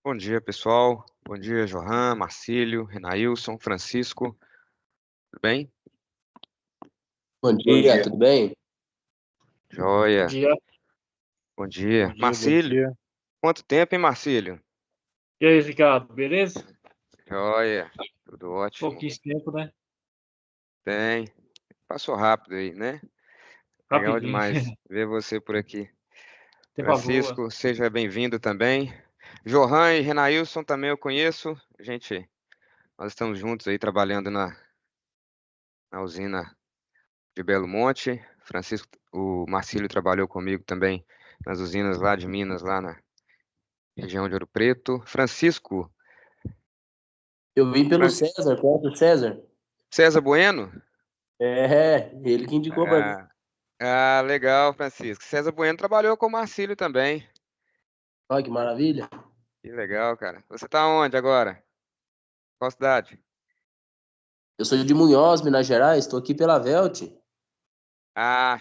Bom dia, pessoal. Bom dia, Johan, Marcílio, Renailson, Francisco. Tudo bem? Bom Bom dia, dia. tudo bem? Joia. Bom dia. Bom dia. Bom dia, bom Marcílio, dia. quanto tempo, hein, Marcílio? E aí, Ricardo, beleza? Joia. Tudo ótimo. Pouquinho tempo, né? Tem. Passou rápido aí, né? Legal Rapidinho. demais ver você por aqui. Tempo boa. Francisco, seja bem-vindo também. Johan e Renailson também eu conheço. Nós estamos juntos aí trabalhando na usina de Belo Monte. Francisco, o Marcílio trabalhou comigo também nas usinas lá de Minas, lá na região de Ouro Preto. Francisco, Eu vim pelo Fran- César, conhece o César? César Bueno? É, ele que indicou pra mim. Legal, Francisco. César Bueno trabalhou com o Marcílio também. Olha que maravilha. Que legal, cara. Você tá onde agora? Qual cidade? Eu sou de Munhoz, Minas Gerais, estou aqui pela Velt.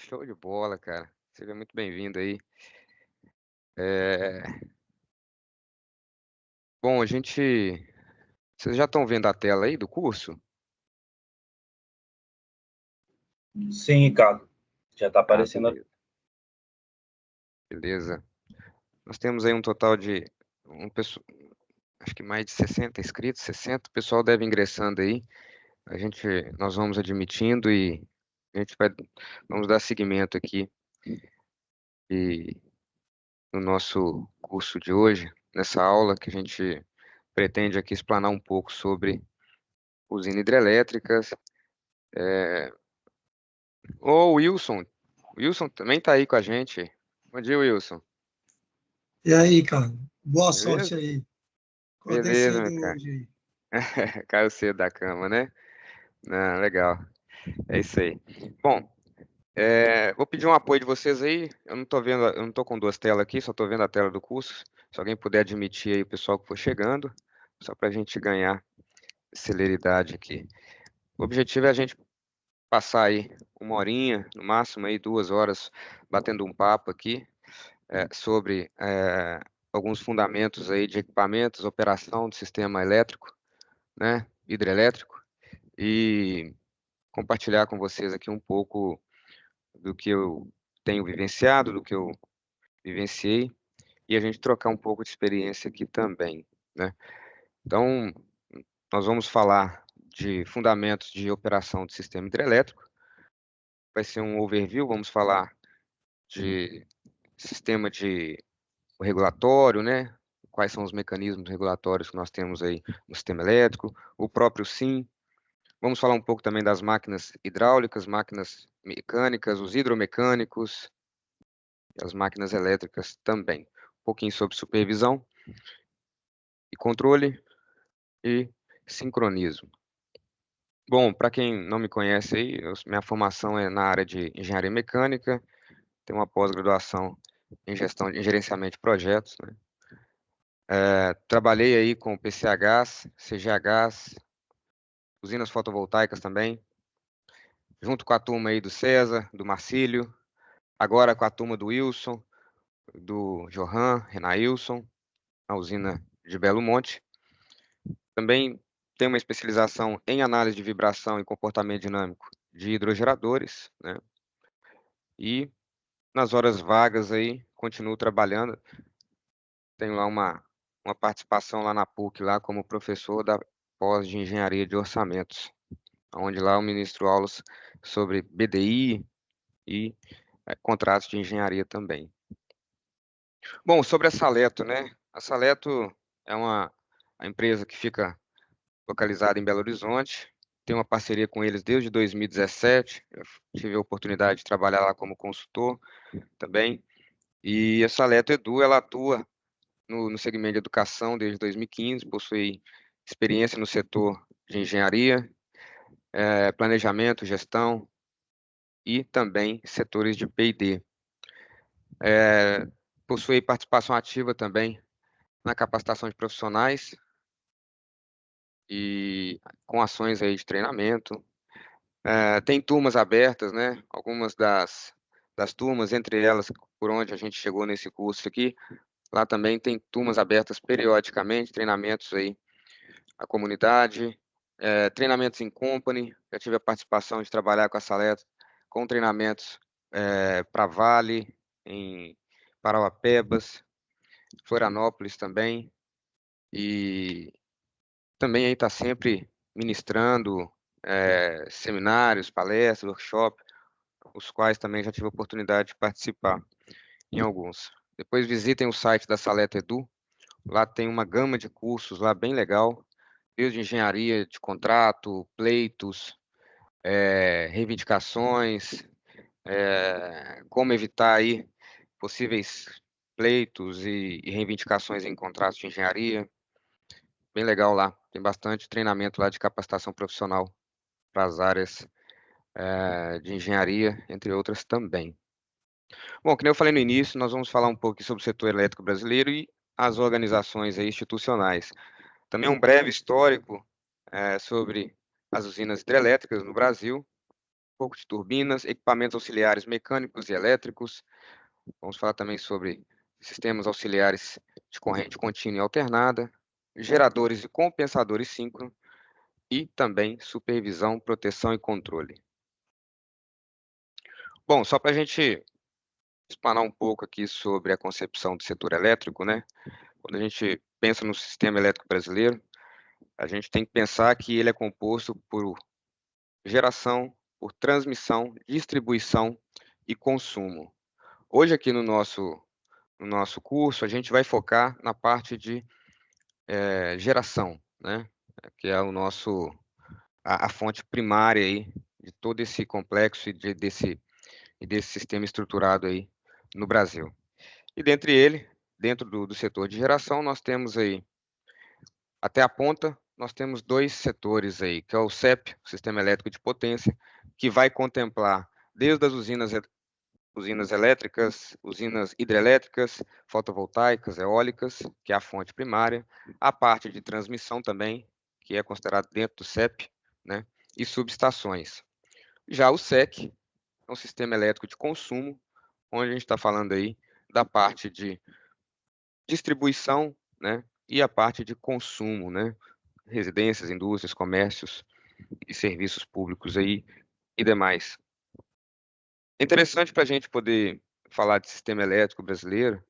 Show de bola, cara. Seja muito bem-vindo aí. É, Bom, Vocês já estão vendo a tela aí do curso? Sim, Ricardo. Já tá aparecendo. Beleza. Beleza. Nós temos aí um total de acho que mais de 60 inscritos, 60. O pessoal deve ingressando aí. Nós vamos admitindo e a gente vamos dar seguimento aqui e no nosso curso de hoje, nessa aula que a gente pretende aqui explanar um pouco sobre usinas hidrelétricas. Ô, Wilson também está aí com a gente. Bom dia, Wilson. E aí, cara? Boa sorte Beleza? aí. Acordei Beleza, cedo meu cara. hoje aí. Caiu cedo da cama, né? Legal. É isso aí. Bom, vou pedir um apoio de vocês aí. Eu não tô vendo, eu não tô com duas telas aqui, só tô vendo a tela do curso. Se alguém puder admitir aí o pessoal que for chegando, só para a gente ganhar celeridade aqui. O objetivo é a gente passar aí uma horinha, no máximo aí 2 horas, batendo um papo aqui sobre alguns fundamentos aí de equipamentos, operação do sistema elétrico, né, hidrelétrico, e compartilhar com vocês aqui um pouco do que eu tenho vivenciado, do que eu vivenciei, e a gente trocar um pouco de experiência aqui também, né? Então, nós vamos falar de fundamentos de operação do sistema hidrelétrico, vai ser um overview, vamos falar de sistema de regulatório, né? Quais são os mecanismos regulatórios que nós temos aí no sistema elétrico, o próprio SIM. Vamos falar um pouco também das máquinas hidráulicas, máquinas mecânicas, os hidromecânicos, as máquinas elétricas também. Um pouquinho sobre supervisão e controle e sincronismo. Bom, para quem não me conhece aí, minha formação é na área de engenharia mecânica, tenho uma pós-graduação em gerenciamento de projetos, né? Trabalhei aí com PCHs, CGHs, usinas fotovoltaicas também, junto com a turma aí do César, do Marcílio, agora com a turma do Wilson, do Johan, Renailson, na usina de Belo Monte. Também tenho uma especialização em análise de vibração e comportamento dinâmico de hidrogeradores, né? E nas horas vagas aí, continuo trabalhando. Tenho lá uma participação lá na PUC, lá como professor da pós de engenharia de orçamentos, onde lá eu ministro aulas sobre BDI e contratos de engenharia também. Bom, sobre a Saleto, né? A Saleto é a empresa que fica localizada em Belo Horizonte. Tenho uma parceria com eles desde 2017. Eu tive a oportunidade de trabalhar lá como consultor também. E a Saleto Edu, ela atua no segmento de educação desde 2015, possui experiência no setor de engenharia, planejamento, gestão e também setores de P&D. Possui participação ativa também na capacitação de profissionais e com ações aí de treinamento. Tem turmas abertas, né? Algumas das turmas, entre elas, por onde a gente chegou nesse curso aqui, Lá também tem turmas abertas periodicamente, treinamentos aí à comunidade, treinamentos em company. Já tive a participação de trabalhar com a Saleta com treinamentos para Vale, em Parauapebas, Florianópolis também. E também aí está sempre ministrando seminários, palestras, workshops, os quais também já tive a oportunidade de participar em alguns. Depois visitem o site da Saleta Edu, lá tem uma gama de cursos lá bem legal, desde engenharia de contrato, pleitos, reivindicações, como evitar aí possíveis pleitos e reivindicações em contratos de engenharia. Bem legal lá, tem bastante treinamento lá de capacitação profissional para as áreas de engenharia, entre outras também. Bom, que nem eu falei no início, nós vamos falar um pouco sobre o setor elétrico brasileiro e as organizações aí institucionais. Também um breve histórico sobre as usinas hidrelétricas no Brasil, um pouco de turbinas, equipamentos auxiliares mecânicos e elétricos. Vamos falar também sobre sistemas auxiliares de corrente contínua e alternada, geradores e compensadores síncronos e também supervisão, proteção e controle. Bom, só para a gente explanar um pouco aqui sobre a concepção do setor elétrico, né? Quando a gente pensa no sistema elétrico brasileiro, a gente tem que pensar que ele é composto por geração, por transmissão, distribuição e consumo. Hoje aqui no nosso curso, a gente vai focar na parte de geração, né? Que é a fonte primária aí de todo esse complexo e desse sistema estruturado aí no Brasil. E dentro do setor de geração, nós temos aí, até a ponta, nós temos dois setores aí, que é o CEP, o Sistema Elétrico de Potência, que vai contemplar desde as usinas elétricas, usinas hidrelétricas, fotovoltaicas, eólicas, que é a fonte primária, a parte de transmissão também, que é considerado dentro do CEP, né, e subestações. Já o SEC é um sistema elétrico de consumo, onde a gente está falando aí da parte de distribuição, né, e a parte de consumo, né, residências, indústrias, comércios e serviços públicos aí e demais. É interessante para a gente poder falar de sistema elétrico brasileiro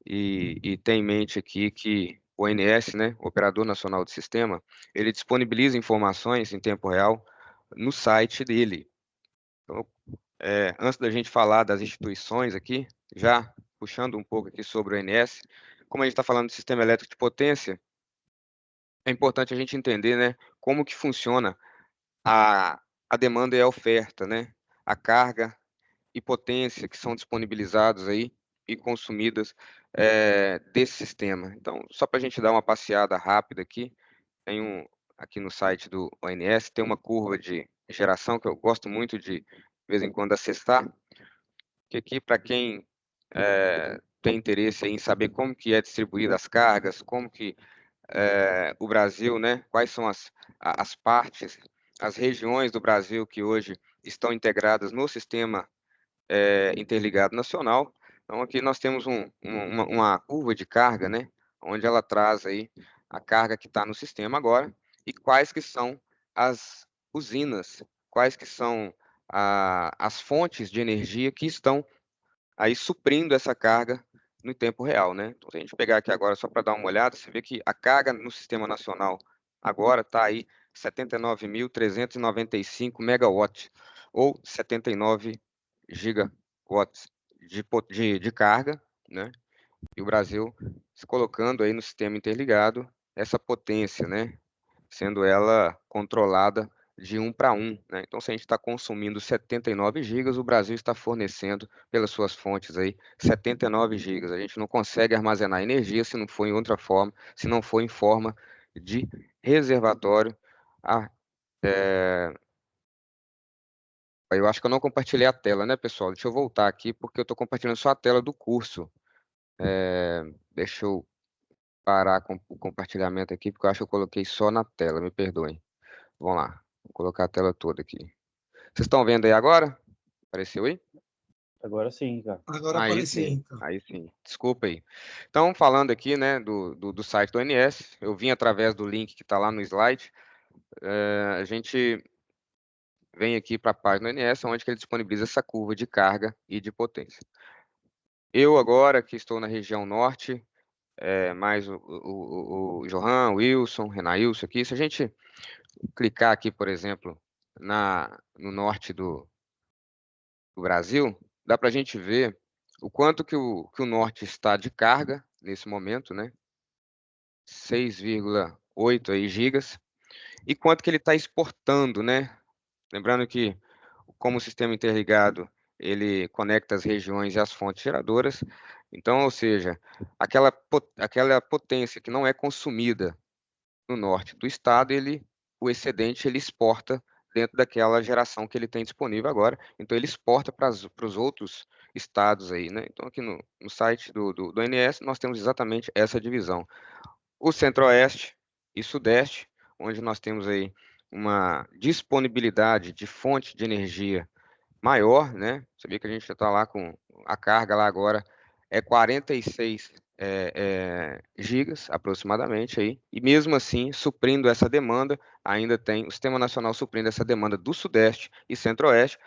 e ter em mente aqui que o ONS, né, o Operador Nacional do Sistema, ele disponibiliza informações em tempo real no site dele. Então, antes da gente falar das instituições aqui, já puxando um pouco aqui sobre o ONS, como a gente está falando de sistema elétrico de potência, é importante a gente entender, né, como que funciona a demanda e a oferta, né, a carga e potência que são disponibilizados aí e consumidas desse sistema. Então, só para a gente dar uma passeada rápida aqui, aqui no site do ONS, tem uma curva de geração que eu gosto muito de vez em quando acessar, que aqui para quem tem interesse em saber como que é distribuída as cargas, como que o Brasil, né, quais são as partes, as regiões do Brasil que hoje estão integradas no sistema interligado nacional. Então, aqui nós temos uma curva de carga, né, onde ela traz aí a carga que está no sistema agora e quais que são as usinas, quais que são as fontes de energia que estão aí suprindo essa carga no tempo real, né? Então, se a gente pegar aqui agora só para dar uma olhada, você vê que a carga no sistema nacional agora está aí 79.395 megawatts, ou 79 gigawatts de carga, né? E o Brasil se colocando aí no sistema interligado essa potência, né? Sendo ela controlada de 1 para 1, né? Então, se a gente está consumindo 79 gigas, o Brasil está fornecendo pelas suas fontes aí 79 gigas. A gente não consegue armazenar energia se não for em outra forma, se não for em forma de reservatório. Eu acho que eu não compartilhei a tela, né, pessoal? Deixa eu voltar aqui, porque eu estou compartilhando só a tela do curso. Deixa eu parar com o compartilhamento aqui, porque eu acho que eu coloquei só na tela, me perdoem. Vamos lá, vou colocar a tela toda aqui. Vocês estão vendo aí agora? Apareceu aí? Agora sim, cara. Agora Aí apareceu, sim, cara. aí sim. Desculpa aí. Então, falando aqui, né, do site do ONS, eu vim através do link que está lá no slide. A gente vem aqui para a página do ONS, onde que ele disponibiliza essa curva de carga e de potência. Eu agora, que estou na região norte, mais o Johan, o Wilson, o Renailson aqui, se a gente clicar aqui, por exemplo, no norte do Brasil, dá para a gente ver o quanto que o norte está de carga nesse momento, né? 6,8 aí gigas, e quanto que ele está exportando, né? Lembrando que, como o sistema interligado, ele conecta as regiões e as fontes geradoras, então, ou seja, aquela potência que não é consumida no norte do estado, o excedente ele exporta dentro daquela geração que ele tem disponível agora, então ele exporta para os outros estados aí, né? Então aqui no site do ONS nós temos exatamente essa divisão. O centro-oeste e sudeste, onde nós temos aí uma disponibilidade de fonte de energia maior, né? Sabia que a gente já está lá com a carga lá agora é 46 gigas aproximadamente aí, e mesmo assim, suprindo essa demanda, ainda tem o Sistema Nacional suprindo essa demanda do Sudeste e Centro-Oeste.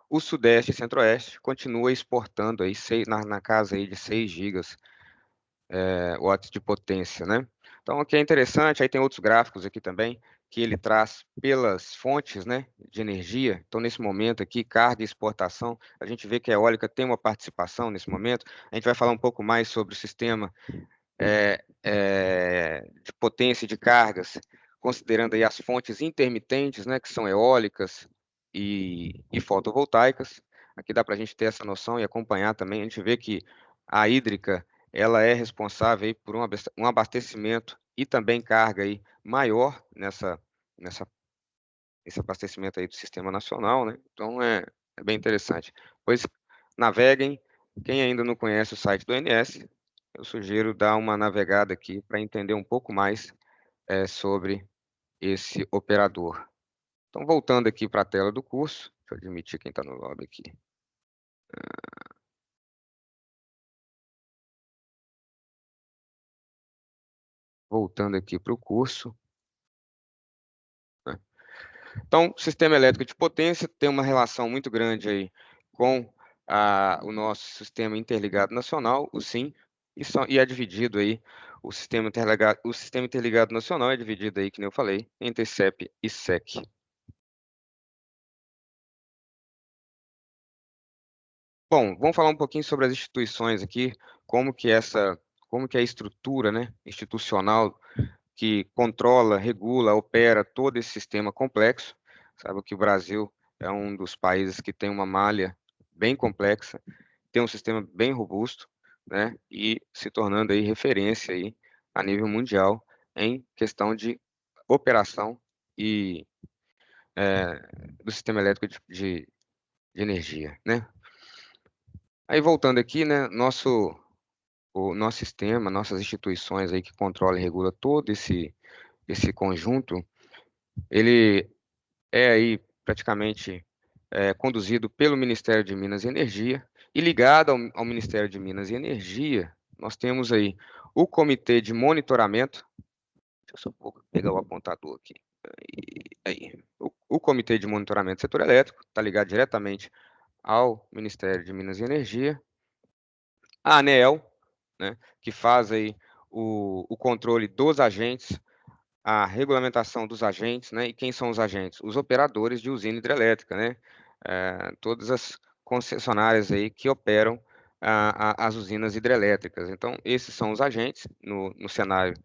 O Sudeste e Centro-Oeste continua exportando aí na casa aí de 6 gigas watts de potência, né? Então, o que é interessante, aí tem outros gráficos aqui também, que ele traz pelas fontes, né, de energia. Então, nesse momento aqui, carga e exportação, a gente vê que a eólica tem uma participação nesse momento. A gente vai falar um pouco mais sobre o sistema de potência e de cargas, considerando aí as fontes intermitentes, né, que são eólicas e fotovoltaicas. Aqui dá para a gente ter essa noção e acompanhar também. A gente vê que a hídrica ela é responsável aí por um abastecimento e também carga aí maior nesse abastecimento aí do Sistema Nacional, né? Então é bem interessante. Pois naveguem. Quem ainda não conhece o site do ONS, eu sugiro dar uma navegada aqui para entender um pouco mais sobre esse operador. Então, voltando aqui para a tela do curso, deixa eu admitir quem está no lobby aqui. Voltando aqui para o curso. Né? Então, o sistema elétrico de potência tem uma relação muito grande aí com o nosso sistema interligado nacional, o SIM, e é dividido aí, o sistema interligado nacional é dividido aí, que nem eu falei, entre CEP e SEC. Bom, vamos falar um pouquinho sobre as instituições aqui, como que é a estrutura, né, institucional que controla, regula, opera todo esse sistema complexo. Sabe que o Brasil é um dos países que tem uma malha bem complexa, tem um sistema bem robusto, né, e se tornando aí referência aí a nível mundial em questão de operação e do sistema elétrico de energia, né? Aí voltando aqui, né, o nosso sistema, nossas instituições aí que controlam e regulam todo esse conjunto, ele é aí praticamente conduzido pelo Ministério de Minas e Energia, e ligado ao Ministério de Minas e Energia, nós temos aí o Comitê de Monitoramento, deixa eu só pegar o apontador aqui, aí. O Comitê de Monitoramento do Setor Elétrico está ligado diretamente ao Ministério de Minas e Energia, a ANEEL, né, que faz aí o controle dos agentes, a regulamentação dos agentes, né? E quem são os agentes? Os operadores de usina hidrelétrica, né? Todas as concessionárias aí que operam as usinas hidrelétricas. Então, esses são os agentes no cenário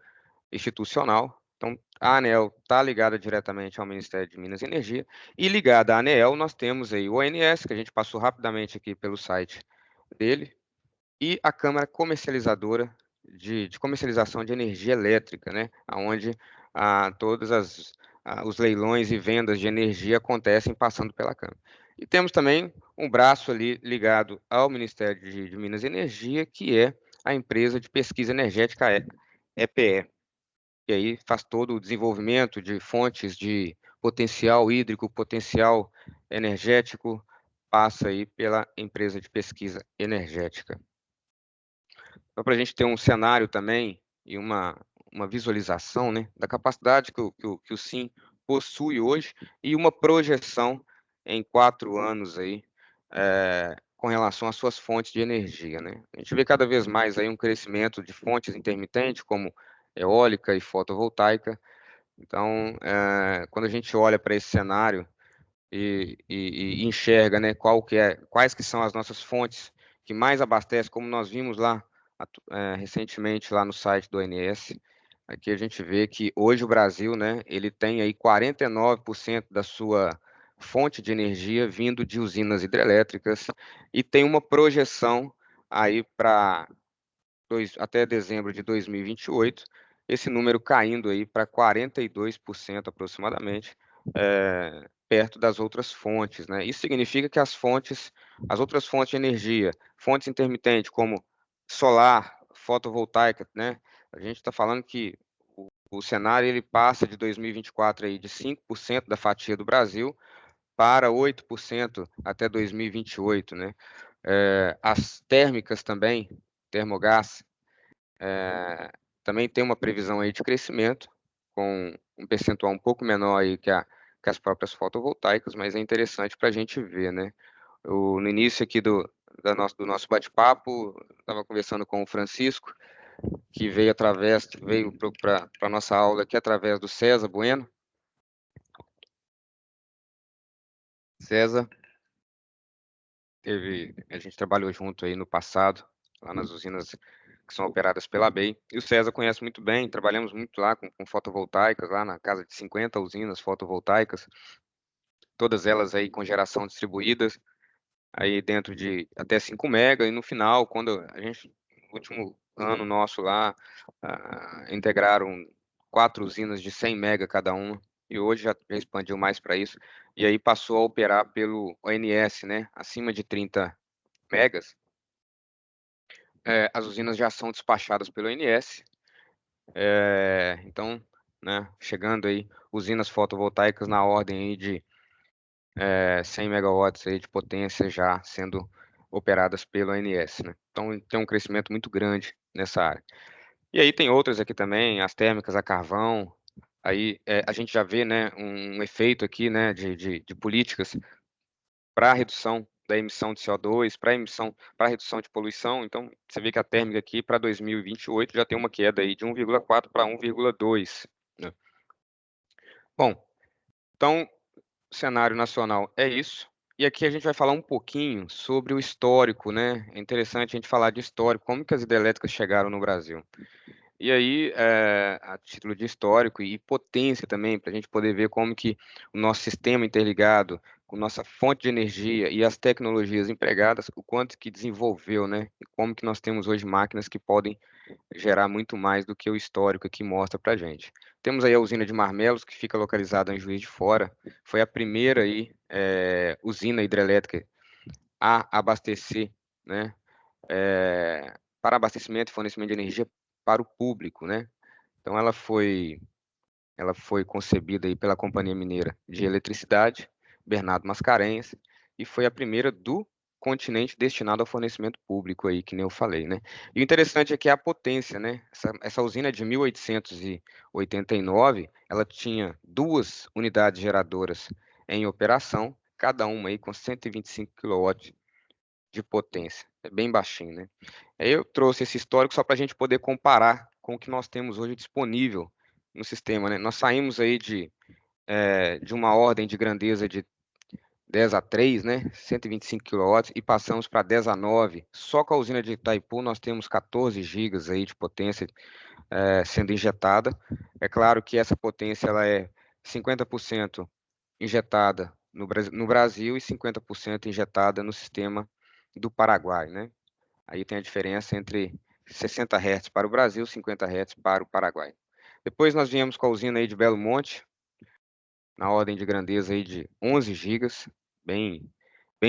institucional. Então, a ANEEL está ligada diretamente ao Ministério de Minas e Energia, e ligada à ANEEL nós temos aí o ONS, que a gente passou rapidamente aqui pelo site dele, e a Câmara Comercializadora de Comercialização de Energia Elétrica, né, onde todos os leilões e vendas de energia acontecem passando pela Câmara. E temos também um braço ali ligado ao Ministério de Minas e Energia, que é a empresa de pesquisa energética EPE, que aí faz todo o desenvolvimento de fontes de potencial hídrico, potencial energético, passa aí pela empresa de pesquisa energética. Então, para a gente ter um cenário também e uma visualização, né, da capacidade que o SIM possui hoje e uma projeção em 4 anos aí, com relação às suas fontes de energia, né. A gente vê cada vez mais aí um crescimento de fontes intermitentes, como eólica e fotovoltaica. Então, quando a gente olha para esse cenário e enxerga, né, quais que são as nossas fontes que mais abastecem, como nós vimos lá recentemente lá no site do ONS, aqui a gente vê que hoje o Brasil, né, ele tem aí 49% da sua fonte de energia vindo de usinas hidrelétricas e tem uma projeção aí para até dezembro de 2028, esse número caindo aí para 42% aproximadamente, perto das outras fontes, né? Isso significa que as outras fontes de energia, fontes intermitentes como solar, fotovoltaica, né? A gente está falando que o cenário ele passa de 2024 aí de 5% da fatia do Brasil para 8% até 2028, né? As térmicas também, termogás, também tem uma previsão aí de crescimento, com um percentual um pouco menor aí que as próprias fotovoltaicas, mas é interessante para a gente ver, né? No início aqui do nosso bate-papo, estava conversando com o Francisco, que veio para a nossa aula aqui através do César Bueno. César, a gente trabalhou junto aí no passado, lá nas usinas que são operadas pela BEI, e o César conhece muito bem, trabalhamos muito lá com fotovoltaicas, lá na casa de 50 usinas fotovoltaicas, todas elas aí com geração distribuídas, aí dentro de até 5 mega, e no final, quando a gente, no último ano nosso lá, integraram 4 usinas de 100 mega cada uma, e hoje já expandiu mais para isso, e aí passou a operar pelo ONS, né, acima de 30 megas, as usinas já são despachadas pelo ONS, então, né, chegando aí usinas fotovoltaicas na ordem aí de 100 megawatts aí de potência já sendo operadas pelo ONS, né? Então tem um crescimento muito grande nessa área. E aí tem outras aqui também, as térmicas a carvão, aí a gente já vê, né, um efeito aqui, né, de políticas para a redução da emissão de CO2, para redução de poluição. Então você vê que a térmica aqui para 2028 já tem uma queda aí de 1,4 para 1,2, né? Bom, então o cenário nacional é isso. E aqui a gente vai falar um pouquinho sobre o histórico, né? É interessante a gente falar de histórico, como que as hidrelétricas chegaram no Brasil. E aí, a título de histórico e potência também, para a gente poder ver como que o nosso sistema interligado, com nossa fonte de energia e as tecnologias empregadas, o quanto que desenvolveu, né? E como que nós temos hoje máquinas que podem gerar muito mais do que o histórico aqui mostra para a gente. Temos aí a usina de Marmelos, que fica localizada em Juiz de Fora, foi a primeira aí, usina hidrelétrica a abastecer, né, para abastecimento e fornecimento de energia para o público, né? Então ela foi concebida aí pela Companhia Mineira de Eletricidade, Bernardo Mascarenhas, e foi a primeira do continente destinado ao fornecimento público aí, que nem eu falei, né? E o interessante é que a potência, né? Essa usina de 1889, ela tinha 2 unidades geradoras em operação, cada uma aí com 125 kW de potência. É bem baixinho, né? Aí eu trouxe esse histórico só para a gente poder comparar com o que nós temos hoje disponível no sistema, né? Nós saímos aí de uma ordem de grandeza de 10 a 3, né? 125 kW, e passamos para 10 a 9. Só com a usina de Itaipu nós temos 14 gigas aí de potência sendo injetada. É claro que essa potência ela é 50% injetada no Brasil e 50% injetada no sistema do Paraguai, né? Aí tem a diferença entre 60 Hz para o Brasil, 50 Hz para o Paraguai. Depois nós viemos com a usina aí de Belo Monte, na ordem de grandeza aí de 11 gigas, bem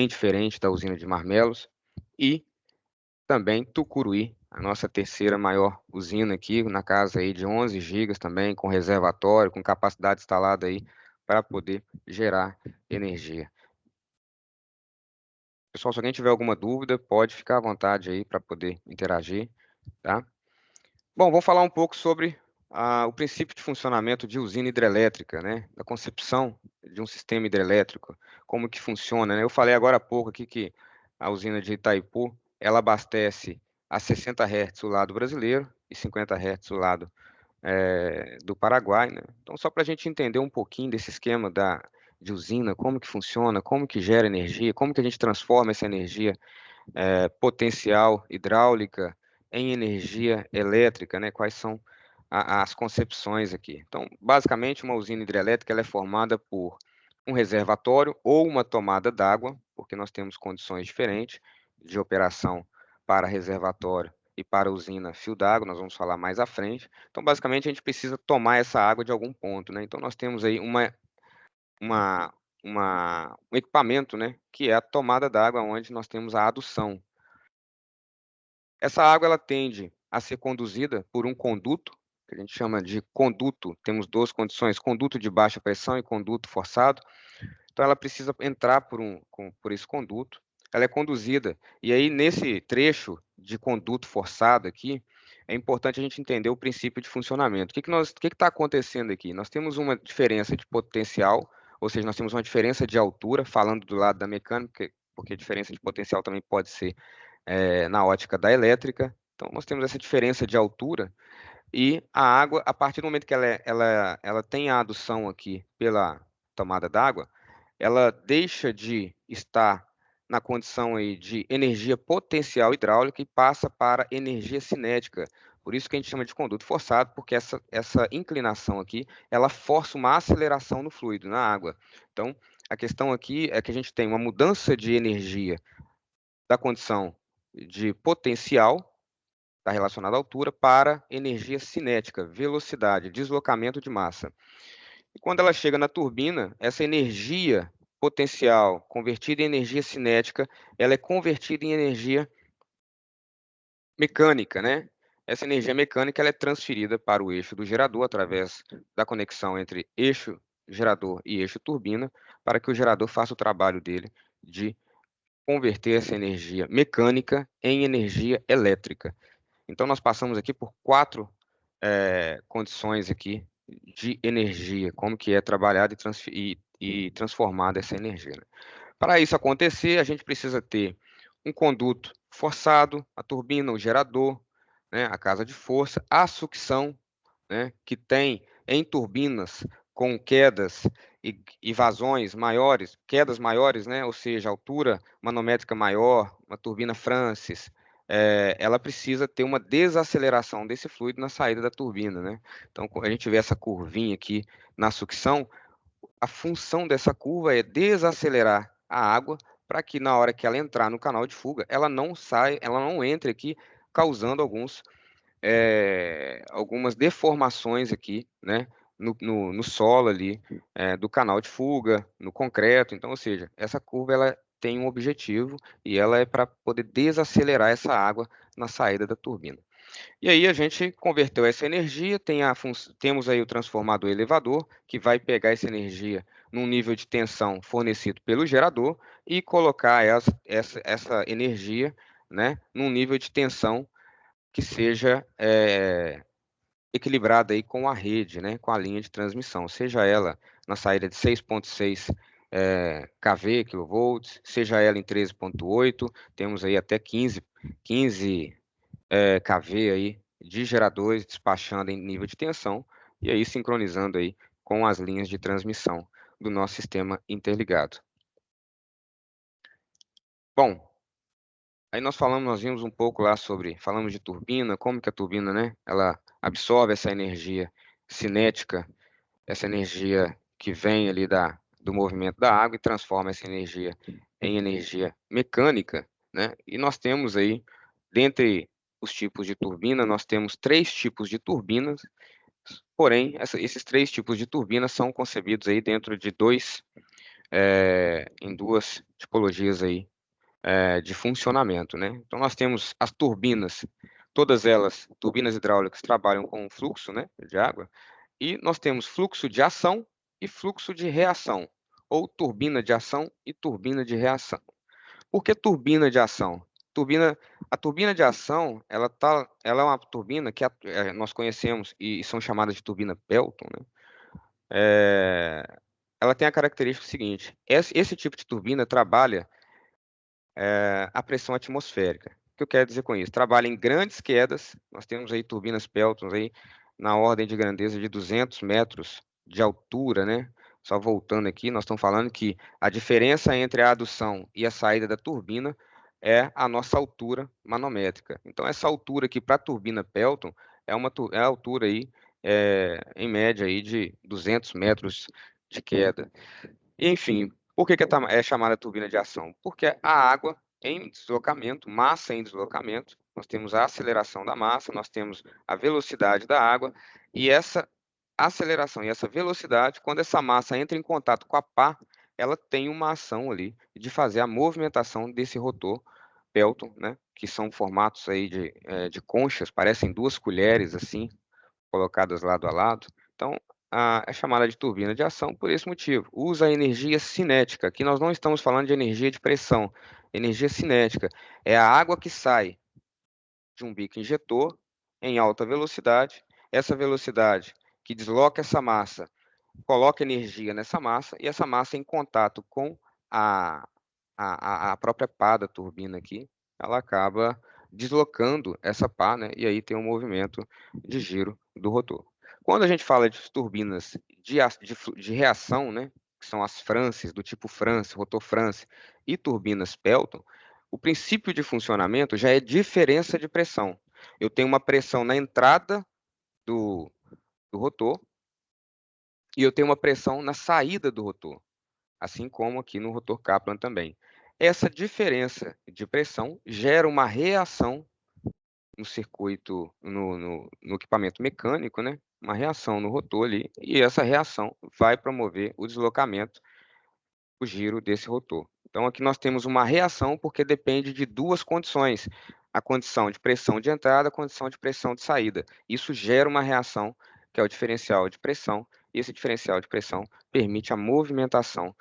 diferente da usina de Marmelos, e também Tucuruí, a nossa terceira maior usina aqui, na casa aí de 11 gigas também, com reservatório, com capacidade instalada aí para poder gerar energia. Pessoal, se alguém tiver alguma dúvida, pode ficar à vontade aí para poder interagir, tá? Bom, vamos falar um pouco sobre o princípio de funcionamento de usina hidrelétrica, né? Da concepção de um sistema hidrelétrico, como que funciona, né? Eu falei agora há pouco aqui que a usina de Itaipu, ela abastece a 60 Hz o lado brasileiro e 50 Hz o lado do Paraguai, né? Então, só para a gente entender um pouquinho desse esquema de usina, como que funciona, como que gera energia, como que a gente transforma essa energia potencial hidráulica em energia elétrica, né? Quais são as concepções aqui. Então, basicamente, uma usina hidrelétrica ela é formada por um reservatório ou uma tomada d'água, porque nós temos condições diferentes de operação para reservatório e para usina fio d'água, nós vamos falar mais à frente. Então, basicamente, a gente precisa tomar essa água de algum ponto, né? Então, nós temos aí uma, um equipamento, né, que é a tomada d'água, onde nós temos a adução. Essa água ela tende a ser conduzida por um conduto, que a gente chama de conduto. Temos duas condições: conduto de baixa pressão e conduto forçado. Então, ela precisa entrar por esse conduto. Ela é conduzida. E aí, nesse trecho de conduto forçado aqui, é importante a gente entender o princípio de funcionamento. O que está acontecendo aqui? Nós temos uma diferença de potencial, ou seja, nós temos uma diferença de altura, falando do lado da mecânica, porque a diferença de potencial também pode ser na ótica da elétrica. Então, nós temos essa diferença de altura e a água, a partir do momento que ela tem a adução aqui pela tomada d'água, ela deixa de estar na condição aí de energia potencial hidráulica e passa para energia cinética. Por isso que a gente chama de conduto forçado, porque essa inclinação aqui, ela força uma aceleração no fluido, na água. Então, a questão aqui é que a gente tem uma mudança de energia da condição de potencial, está relacionada à altura, para energia cinética, velocidade, deslocamento de massa. E quando ela chega na turbina, essa energia potencial convertida em energia cinética, ela é convertida em energia mecânica, né? Essa energia mecânica ela é transferida para o eixo do gerador através da conexão entre eixo gerador e eixo turbina, para que o gerador faça o trabalho dele de converter essa energia mecânica em energia elétrica. Então, nós passamos aqui por 4 condições aqui de energia, como que é trabalhada e transformada essa energia, né? Para isso acontecer, a gente precisa ter um conduto forçado, a turbina, o gerador, né, a casa de força, a sucção, né, que tem em turbinas com quedas e vazões maiores, quedas maiores, né, ou seja, altura manométrica maior, uma turbina Francis, ela precisa ter uma desaceleração desse fluido na saída da turbina, né? Então, a gente vê essa curvinha aqui na sucção, a função dessa curva é desacelerar a água para que na hora que ela entrar no canal de fuga, ela não saia, ela não entre aqui, causando algumas deformações aqui, né, no solo ali, do canal de fuga, no concreto. Então, ou seja, essa curva ela tem um objetivo e ela é para poder desacelerar essa água na saída da turbina. E aí a gente converteu essa energia, temos aí o transformador elevador, que vai pegar essa energia num nível de tensão fornecido pelo gerador e colocar essa energia, né, num nível de tensão que seja equilibrada aí com a rede, né, com a linha de transmissão, seja ela na saída de 6,6 kV, kV, seja ela em 13,8, temos aí até 15 kV aí de geradores despachando em nível de tensão e aí sincronizando aí com as linhas de transmissão do nosso sistema interligado. Bom, aí nós vimos um pouco lá falamos de turbina, como que a turbina, né, ela absorve essa energia cinética, essa energia que vem ali do movimento da água e transforma essa energia em energia mecânica, né? E nós temos aí, dentre os tipos de turbina, nós temos 3 tipos de turbinas, porém, esses 3 tipos de turbinas são concebidos aí dentro de em 2 tipologias aí, de funcionamento, né? Então, nós temos as turbinas, todas elas, turbinas hidráulicas, trabalham com fluxo, né, de água, e nós temos fluxo de ação e fluxo de reação, ou turbina de ação e turbina de reação. Por que turbina de ação? A turbina de ação, ela é uma turbina que nós conhecemos e são chamadas de turbina Pelton, né? Ela tem a característica seguinte: esse tipo de turbina trabalha a pressão atmosférica. O que eu quero dizer com isso? Trabalha em grandes quedas. Nós temos aí turbinas Pelton aí na ordem de grandeza de 200 metros de altura, né? Só voltando aqui, nós estamos falando que a diferença entre a adução e a saída da turbina é a nossa altura manométrica. Então, essa altura aqui para a turbina Pelton é a altura aí, em média aí de 200 metros de queda. Enfim, por que é chamada turbina de ação? Porque a água em deslocamento, massa em deslocamento, nós temos a aceleração da massa, nós temos a velocidade da água, e essa aceleração e essa velocidade, quando essa massa entra em contato com a pá, ela tem uma ação ali de fazer a movimentação desse rotor Pelton, né, que são formatos aí de conchas, parecem 2 colheres assim, colocadas lado a lado. Então, é chamada de turbina de ação por esse motivo. Usa energia cinética. Aqui nós não estamos falando de energia de pressão. Energia cinética é a água que sai de um bico injetor em alta velocidade. Essa velocidade que desloca essa massa, coloca energia nessa massa, e essa massa em contato com a própria pá da turbina aqui, ela acaba deslocando essa pá, né? E aí tem um movimento de giro do rotor. Quando a gente fala de turbinas de reação, né, que são as Francis, do tipo France, rotor France, e turbinas Pelton, o princípio de funcionamento já é diferença de pressão. Eu tenho uma pressão na entrada do rotor e eu tenho uma pressão na saída do rotor, assim como aqui no rotor Kaplan também. Essa diferença de pressão gera uma reação no circuito, no equipamento mecânico, né? Uma reação no rotor ali, e essa reação vai promover o deslocamento, o giro desse rotor. Então, aqui nós temos uma reação porque depende de 2 condições: a condição de pressão de entrada, a condição de pressão de saída. Isso gera uma reação, que é o diferencial de pressão, e esse diferencial de pressão permite a movimentação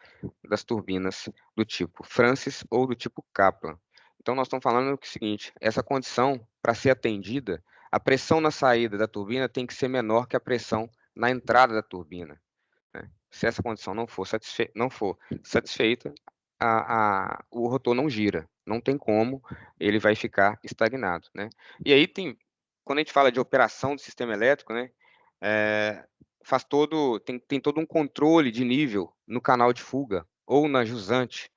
das turbinas do tipo Francis ou do tipo Kaplan. Então, nós estamos falando o seguinte: essa condição, para ser atendida, a pressão na saída da turbina tem que ser menor que a pressão na entrada da turbina, né? Se essa condição não for satisfeita, o rotor não gira, não tem como, ele vai ficar estagnado, né? E aí quando a gente fala de operação do sistema elétrico, né, tem todo um controle de nível no canal de fuga ou na jusante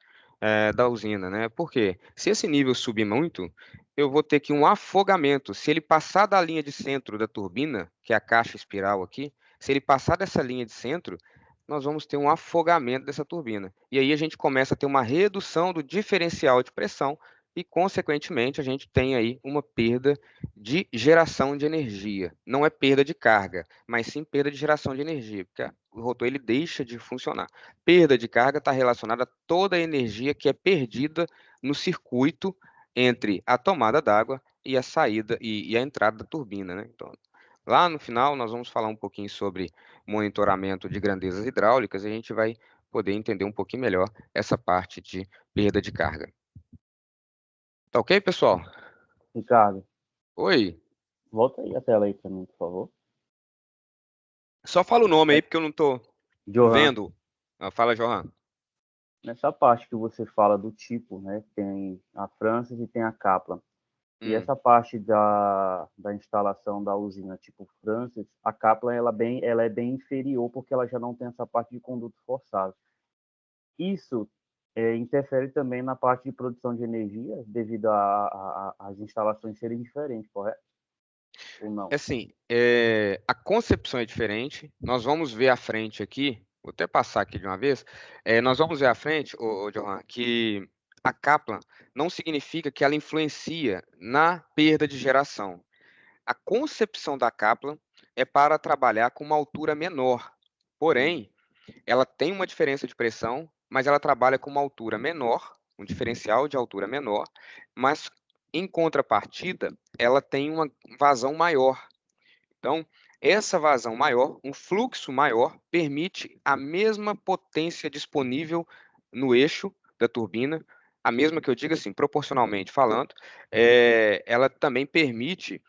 da usina, né? Por quê? Se esse nível subir muito, eu vou ter que um afogamento. Se ele passar da linha de centro da turbina, que é a caixa espiral aqui, se ele passar dessa linha de centro, nós vamos ter um afogamento dessa turbina. E aí a gente começa a ter uma redução do diferencial de pressão e, consequentemente, a gente tem aí uma perda de geração de energia. Não é perda de carga, mas sim perda de geração de energia, porque o rotor ele deixa de funcionar. Perda de carga está relacionada a toda a energia que é perdida no circuito entre a tomada d'água e a saída e a entrada da turbina, né? Então, lá no final, nós vamos falar um pouquinho sobre monitoramento de grandezas hidráulicas e a gente vai poder entender um pouquinho melhor essa parte de perda de carga. Tá ok, pessoal? Ricardo, Oi. volta aí a tela aí para mim, por favor. Só fala o nome aí, porque eu não tô Johan, vendo. Fala, Johan. nessa parte que você fala do tipo, né? Tem a Francis e tem a Kaplan. E essa parte da instalação da usina tipo Francis, a Kaplan ela é bem inferior porque ela já não tem essa parte de conduto forçado. Isso interfere também na parte de produção de energia devido às instalações serem diferentes, correto? Ou não? Assim, a concepção é diferente. Nós vamos ver à frente aqui, vou até passar aqui de uma vez. Nós vamos ver à frente, Johan, que a Kaplan não significa que ela influencia na perda de geração. A concepção da Kaplan é para trabalhar com uma altura menor. Porém, ela tem uma diferença de pressão, mas ela trabalha com uma altura menor, um diferencial de altura menor, mas em contrapartida, ela tem uma vazão maior. Então, essa vazão maior, um fluxo maior, permite a mesma potência disponível no eixo da turbina a mesma que eu digo assim, proporcionalmente falando, ela também permite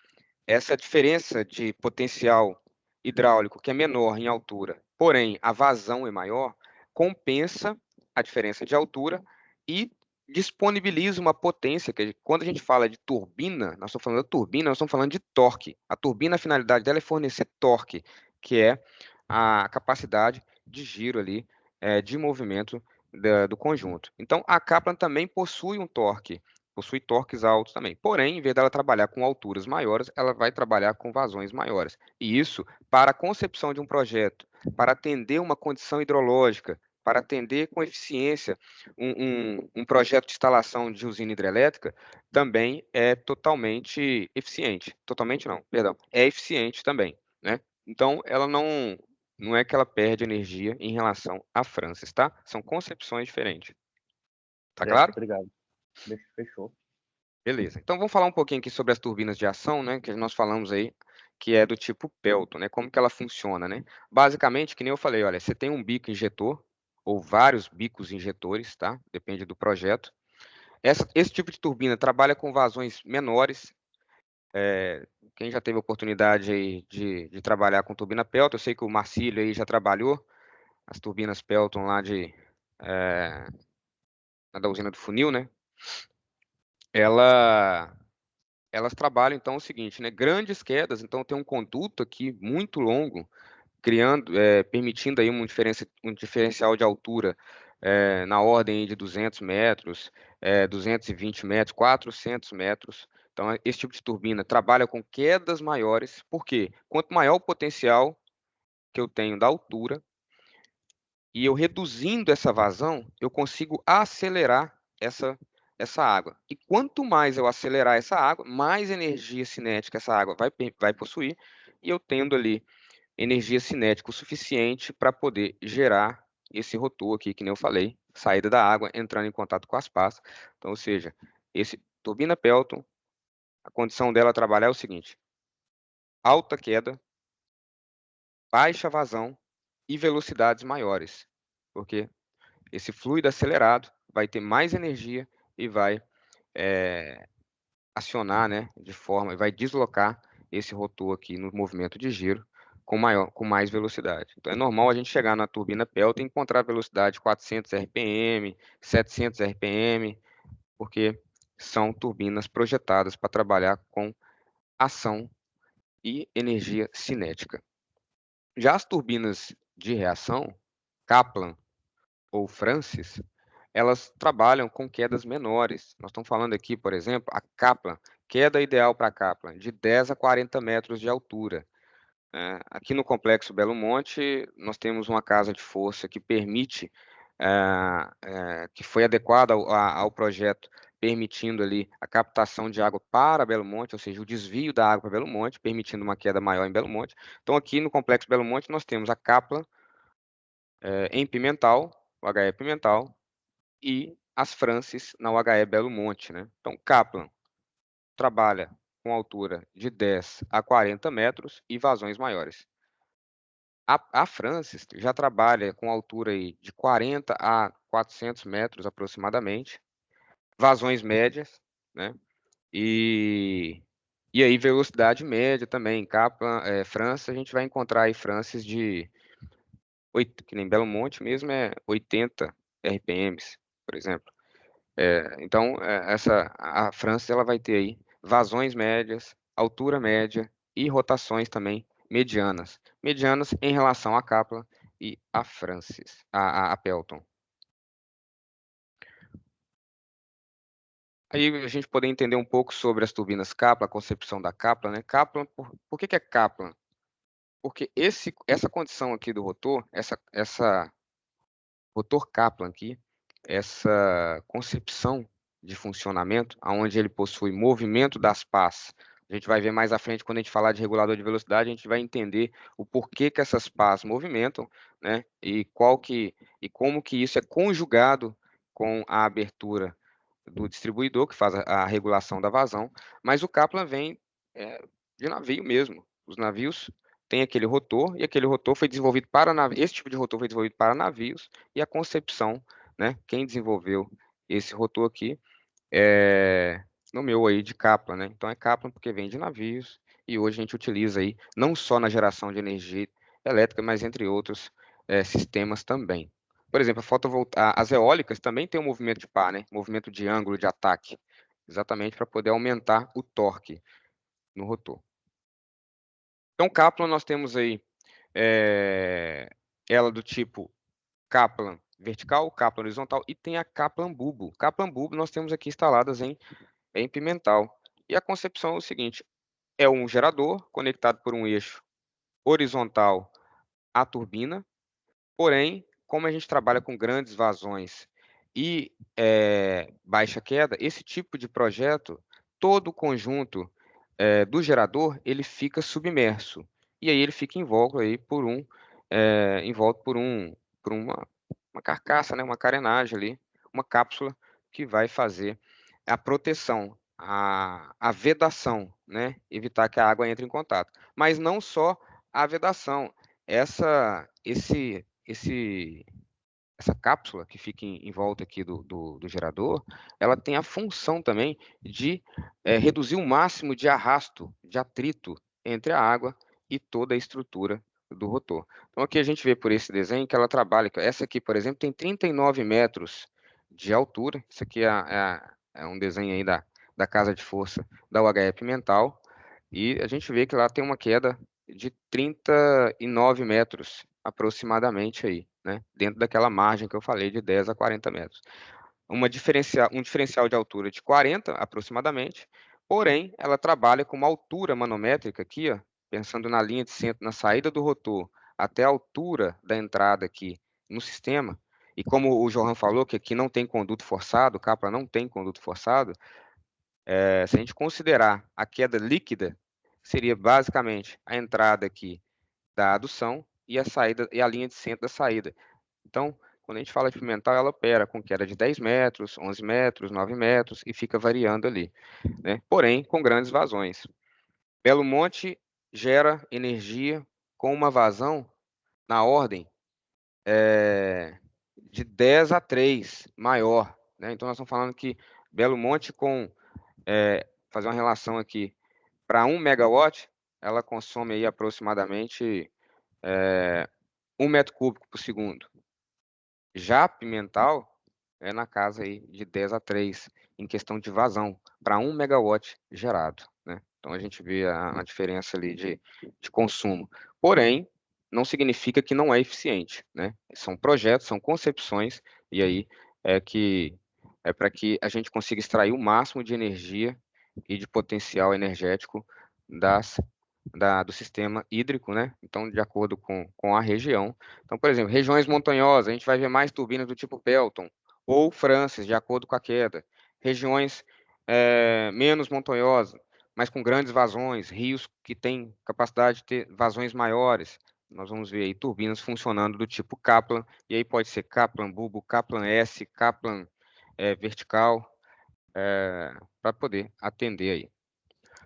essa diferença de potencial hidráulico, que é menor em altura, porém a vazão é maior, compensa a diferença de altura e disponibiliza uma potência, que quando a gente fala de turbina, nós estamos falando da turbina, nós estamos falando de torque. A turbina, a finalidade dela é fornecer torque, que é a capacidade de giro ali, de movimento do conjunto. Então, a Kaplan também possui um torque, possui torques altos também. Porém, em vez dela trabalhar com alturas maiores, ela vai trabalhar com vazões maiores. E isso, para a concepção de um projeto, para atender uma condição hidrológica, para atender com eficiência um projeto de instalação de usina hidrelétrica, também é totalmente eficiente. Totalmente não, perdão. É eficiente também, né? Então, ela não é que ela perde energia em relação à Francis, tá? São concepções diferentes. Tá claro? Obrigado. Fechou. Beleza. Então vamos falar um pouquinho aqui sobre as turbinas de ação, né, que nós falamos aí, que é do tipo Pelton, né? Como que ela funciona, né? Basicamente, que nem eu falei, olha, você tem um bico injetor ou vários bicos injetores, tá? Depende do projeto. Esse tipo de turbina trabalha com vazões menores. Quem já teve a oportunidade aí de trabalhar com turbina Pelton, eu sei que o Marcílio aí já trabalhou as turbinas Pelton lá da usina do Funil, né? Elas trabalham, então, o seguinte, né? Grandes quedas, então tem um conduto aqui muito longo, permitindo aí um diferencial de altura na ordem de 200 metros, 220 metros, 400 metros. Então, esse tipo de turbina trabalha com quedas maiores, porque quanto maior o potencial que eu tenho da altura, e eu reduzindo essa vazão, eu consigo acelerar essa água. E quanto mais eu acelerar essa água, mais energia cinética essa água vai possuir, e eu tendo ali energia cinética o suficiente para poder gerar esse rotor aqui, que nem eu falei, saída da água, entrando em contato com as pás. Então, ou seja, esse turbina Pelton, a condição dela trabalhar é o seguinte: alta queda, baixa vazão e velocidades maiores, porque esse fluido acelerado vai ter mais energia e vai acionar, né, vai deslocar esse rotor aqui no movimento de giro com mais velocidade. Então é normal a gente chegar na turbina Pelton e encontrar velocidade de 400 RPM, 700 RPM, porque são turbinas projetadas para trabalhar com ação e energia cinética. Já as turbinas de reação, Kaplan ou Francis, elas trabalham com quedas menores. Nós estamos falando aqui, por exemplo, a Kaplan, queda ideal para a Kaplan, de 10 a 40 metros de altura. Aqui no Complexo Belo Monte, nós temos uma casa de força que permite, que foi adequada ao projeto, permitindo ali a captação de água para Belo Monte, ou seja, o desvio da água para Belo Monte, permitindo uma queda maior em Belo Monte. Então, aqui no Complexo Belo Monte, nós temos a Kaplan em Pimental, o HE Pimental, e as Francis na UHE Belo Monte, né? Então, Kaplan trabalha com altura de 10 a 40 metros e vazões maiores. A Francis já trabalha com altura aí de 40 a 400 metros aproximadamente, vazões médias, né? E aí velocidade média também. Kaplan, Francis, a gente vai encontrar aí Francis que nem Belo Monte mesmo, 80 RPMs, por exemplo. Então, a Francis ela vai ter aí vazões médias, altura média e rotações também medianas. Medianas em relação à Kaplan e à Francis, a Pelton. Aí a gente poder entender um pouco sobre as turbinas Kaplan, a concepção da Kaplan, né? Kaplan, por que é Kaplan? Porque essa condição aqui do rotor, essa rotor Kaplan aqui, essa concepção de funcionamento, onde ele possui movimento das pás. A gente vai ver mais à frente, quando a gente falar de regulador de velocidade, a gente vai entender o porquê que essas pás movimentam, né? E como que isso é conjugado com a abertura do distribuidor, que faz a regulação da vazão. Mas o Kaplan vem de navio mesmo. Os navios têm aquele rotor, e aquele rotor foi desenvolvido para navios. Esse tipo de rotor foi desenvolvido para navios, e a concepção, né? Quem desenvolveu esse rotor aqui nomeou aí de Kaplan, né? Então é Kaplan porque vem de navios e hoje a gente utiliza aí não só na geração de energia elétrica, mas entre outros sistemas também. Por exemplo, as eólicas também têm um movimento de par, né? Movimento de ângulo de ataque, exatamente para poder aumentar o torque no rotor. Então, Kaplan nós temos aí ela do tipo Kaplan vertical, Kaplan horizontal e tem a Kaplan Bulbo. Kaplan Bulbo nós temos aqui instaladas em Pimental. E a concepção é o seguinte, é um gerador conectado por um eixo horizontal à turbina, porém, como a gente trabalha com grandes vazões e baixa queda, esse tipo de projeto, todo o conjunto do gerador, ele fica submerso. E aí ele fica envolto aí por uma carcaça, né, uma carenagem ali, uma cápsula que vai fazer a proteção, a vedação, né, evitar que a água entre em contato. Mas não só a vedação, essa cápsula que fica em volta aqui do gerador, ela tem a função também de reduzir o máximo de arrasto, de atrito entre a água e toda a estrutura do rotor. Então aqui a gente vê por esse desenho que ela trabalha, essa aqui, por exemplo, tem 39 metros de altura, isso aqui é um desenho aí da casa de força da UHE Pimental, e a gente vê que lá tem uma queda de 39 metros aproximadamente aí, né? Dentro daquela margem que eu falei de 10 a 40 metros. Um diferencial de altura de 40 aproximadamente, porém ela trabalha com uma altura manométrica aqui, ó, pensando na linha de centro, na saída do rotor até a altura da entrada aqui no sistema, e como o Johan falou que aqui não tem conduto forçado, o Kaplan não tem conduto forçado, se a gente considerar a queda líquida, seria basicamente a entrada aqui da adução e a saída e a linha de centro da saída. Então, quando a gente fala de Pimental, ela opera com queda de 10 metros, 11 metros, 9 metros e fica variando ali, né? Porém, com grandes vazões. Belo Monte gera energia com uma vazão na ordem de 10 a 3 maior, né? Então, nós estamos falando que Belo Monte fazer uma relação aqui, para 1 megawatt, ela consome aí aproximadamente 1 metro cúbico por segundo. Já Pimental é na casa aí de 10 a 3 em questão de vazão, para 1 megawatt gerado, né? Então a gente vê a diferença ali de consumo. Porém, não significa que não é eficiente, né? São projetos, são concepções, e aí é para que a gente consiga extrair o máximo de energia e de potencial energético do sistema hídrico, né? Então, de acordo com a região. Então, por exemplo, regiões montanhosas, a gente vai ver mais turbinas do tipo Pelton, ou Francis, de acordo com a queda. Regiões menos montanhosas, mas com grandes vazões, rios que têm capacidade de ter vazões maiores. Nós vamos ver aí turbinas funcionando do tipo Kaplan, e aí pode ser Kaplan Bulbo, Kaplan S, Kaplan vertical, para poder atender aí.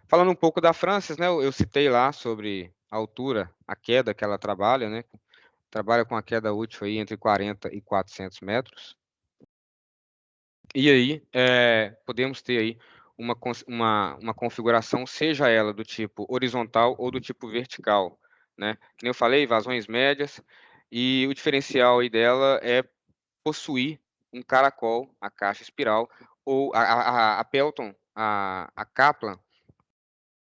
Falando um pouco da Francis, né, eu citei lá sobre a altura, a queda que ela trabalha, né? Trabalha com a queda útil aí entre 40 e 400 metros. E aí, podemos ter aí uma configuração, seja ela do tipo horizontal ou do tipo vertical, né? Como eu falei, vazões médias, e o diferencial aí dela é possuir um caracol, a caixa espiral, ou a Pelton, a Kaplan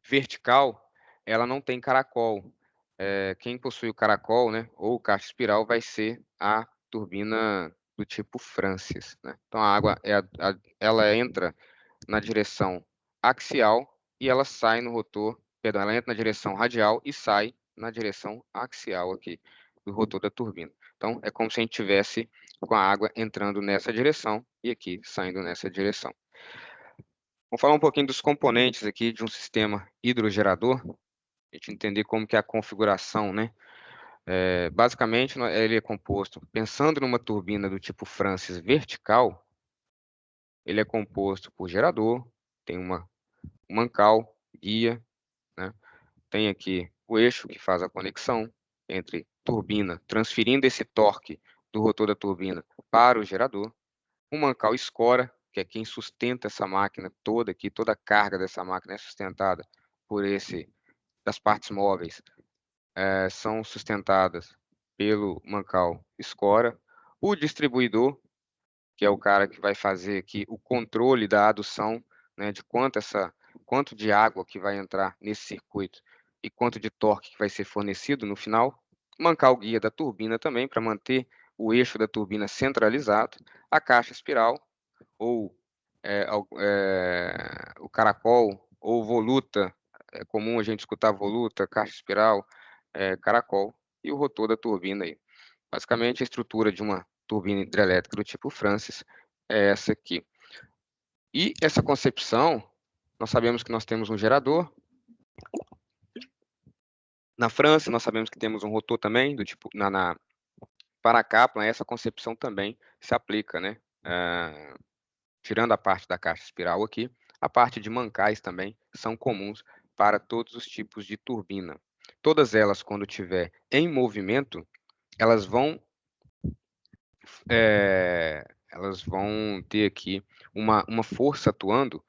vertical, ela não tem caracol. Quem possui o caracol, né, ou caixa espiral, vai ser a turbina do tipo Francis, né? Então a água ela entra na direção axial e ela sai no rotor, perdão, ela entra na direção radial e sai na direção axial aqui do rotor da turbina. Então é como se a gente tivesse com a água entrando nessa direção e aqui saindo nessa direção. Vamos falar um pouquinho dos componentes aqui de um sistema hidrogerador, a gente entender como que é a configuração, né? Basicamente, ele é composto, pensando numa turbina do tipo Francis vertical, ele é composto por gerador, tem um mancal, guia, né? Tem aqui o eixo que faz a conexão entre turbina, transferindo esse torque do rotor da turbina para o gerador. um mancal escora, que é quem sustenta essa máquina toda aqui, toda a carga dessa máquina é sustentada por das partes móveis, são sustentadas pelo mancal escora. O distribuidor, que é o cara que vai fazer aqui o controle da adução, né, de quanto de água que vai entrar nesse circuito e quanto de torque que vai ser fornecido no final. Mancal guia da turbina também, para manter o eixo da turbina centralizado. A caixa espiral, ou o caracol, ou voluta. É comum a gente escutar voluta, caixa espiral, caracol, e o rotor da turbina aí. Basicamente, a estrutura de uma turbina hidrelétrica do tipo Francis é essa aqui. E essa concepção, nós sabemos que nós temos um gerador. Na França, nós sabemos que temos um rotor também, do tipo, para a Kaplan, essa concepção também se aplica, né? Tirando a parte da caixa espiral aqui, a parte de mancais também são comuns para todos os tipos de turbina. Todas elas, quando tiver em movimento, elas vão ter aqui uma força atuando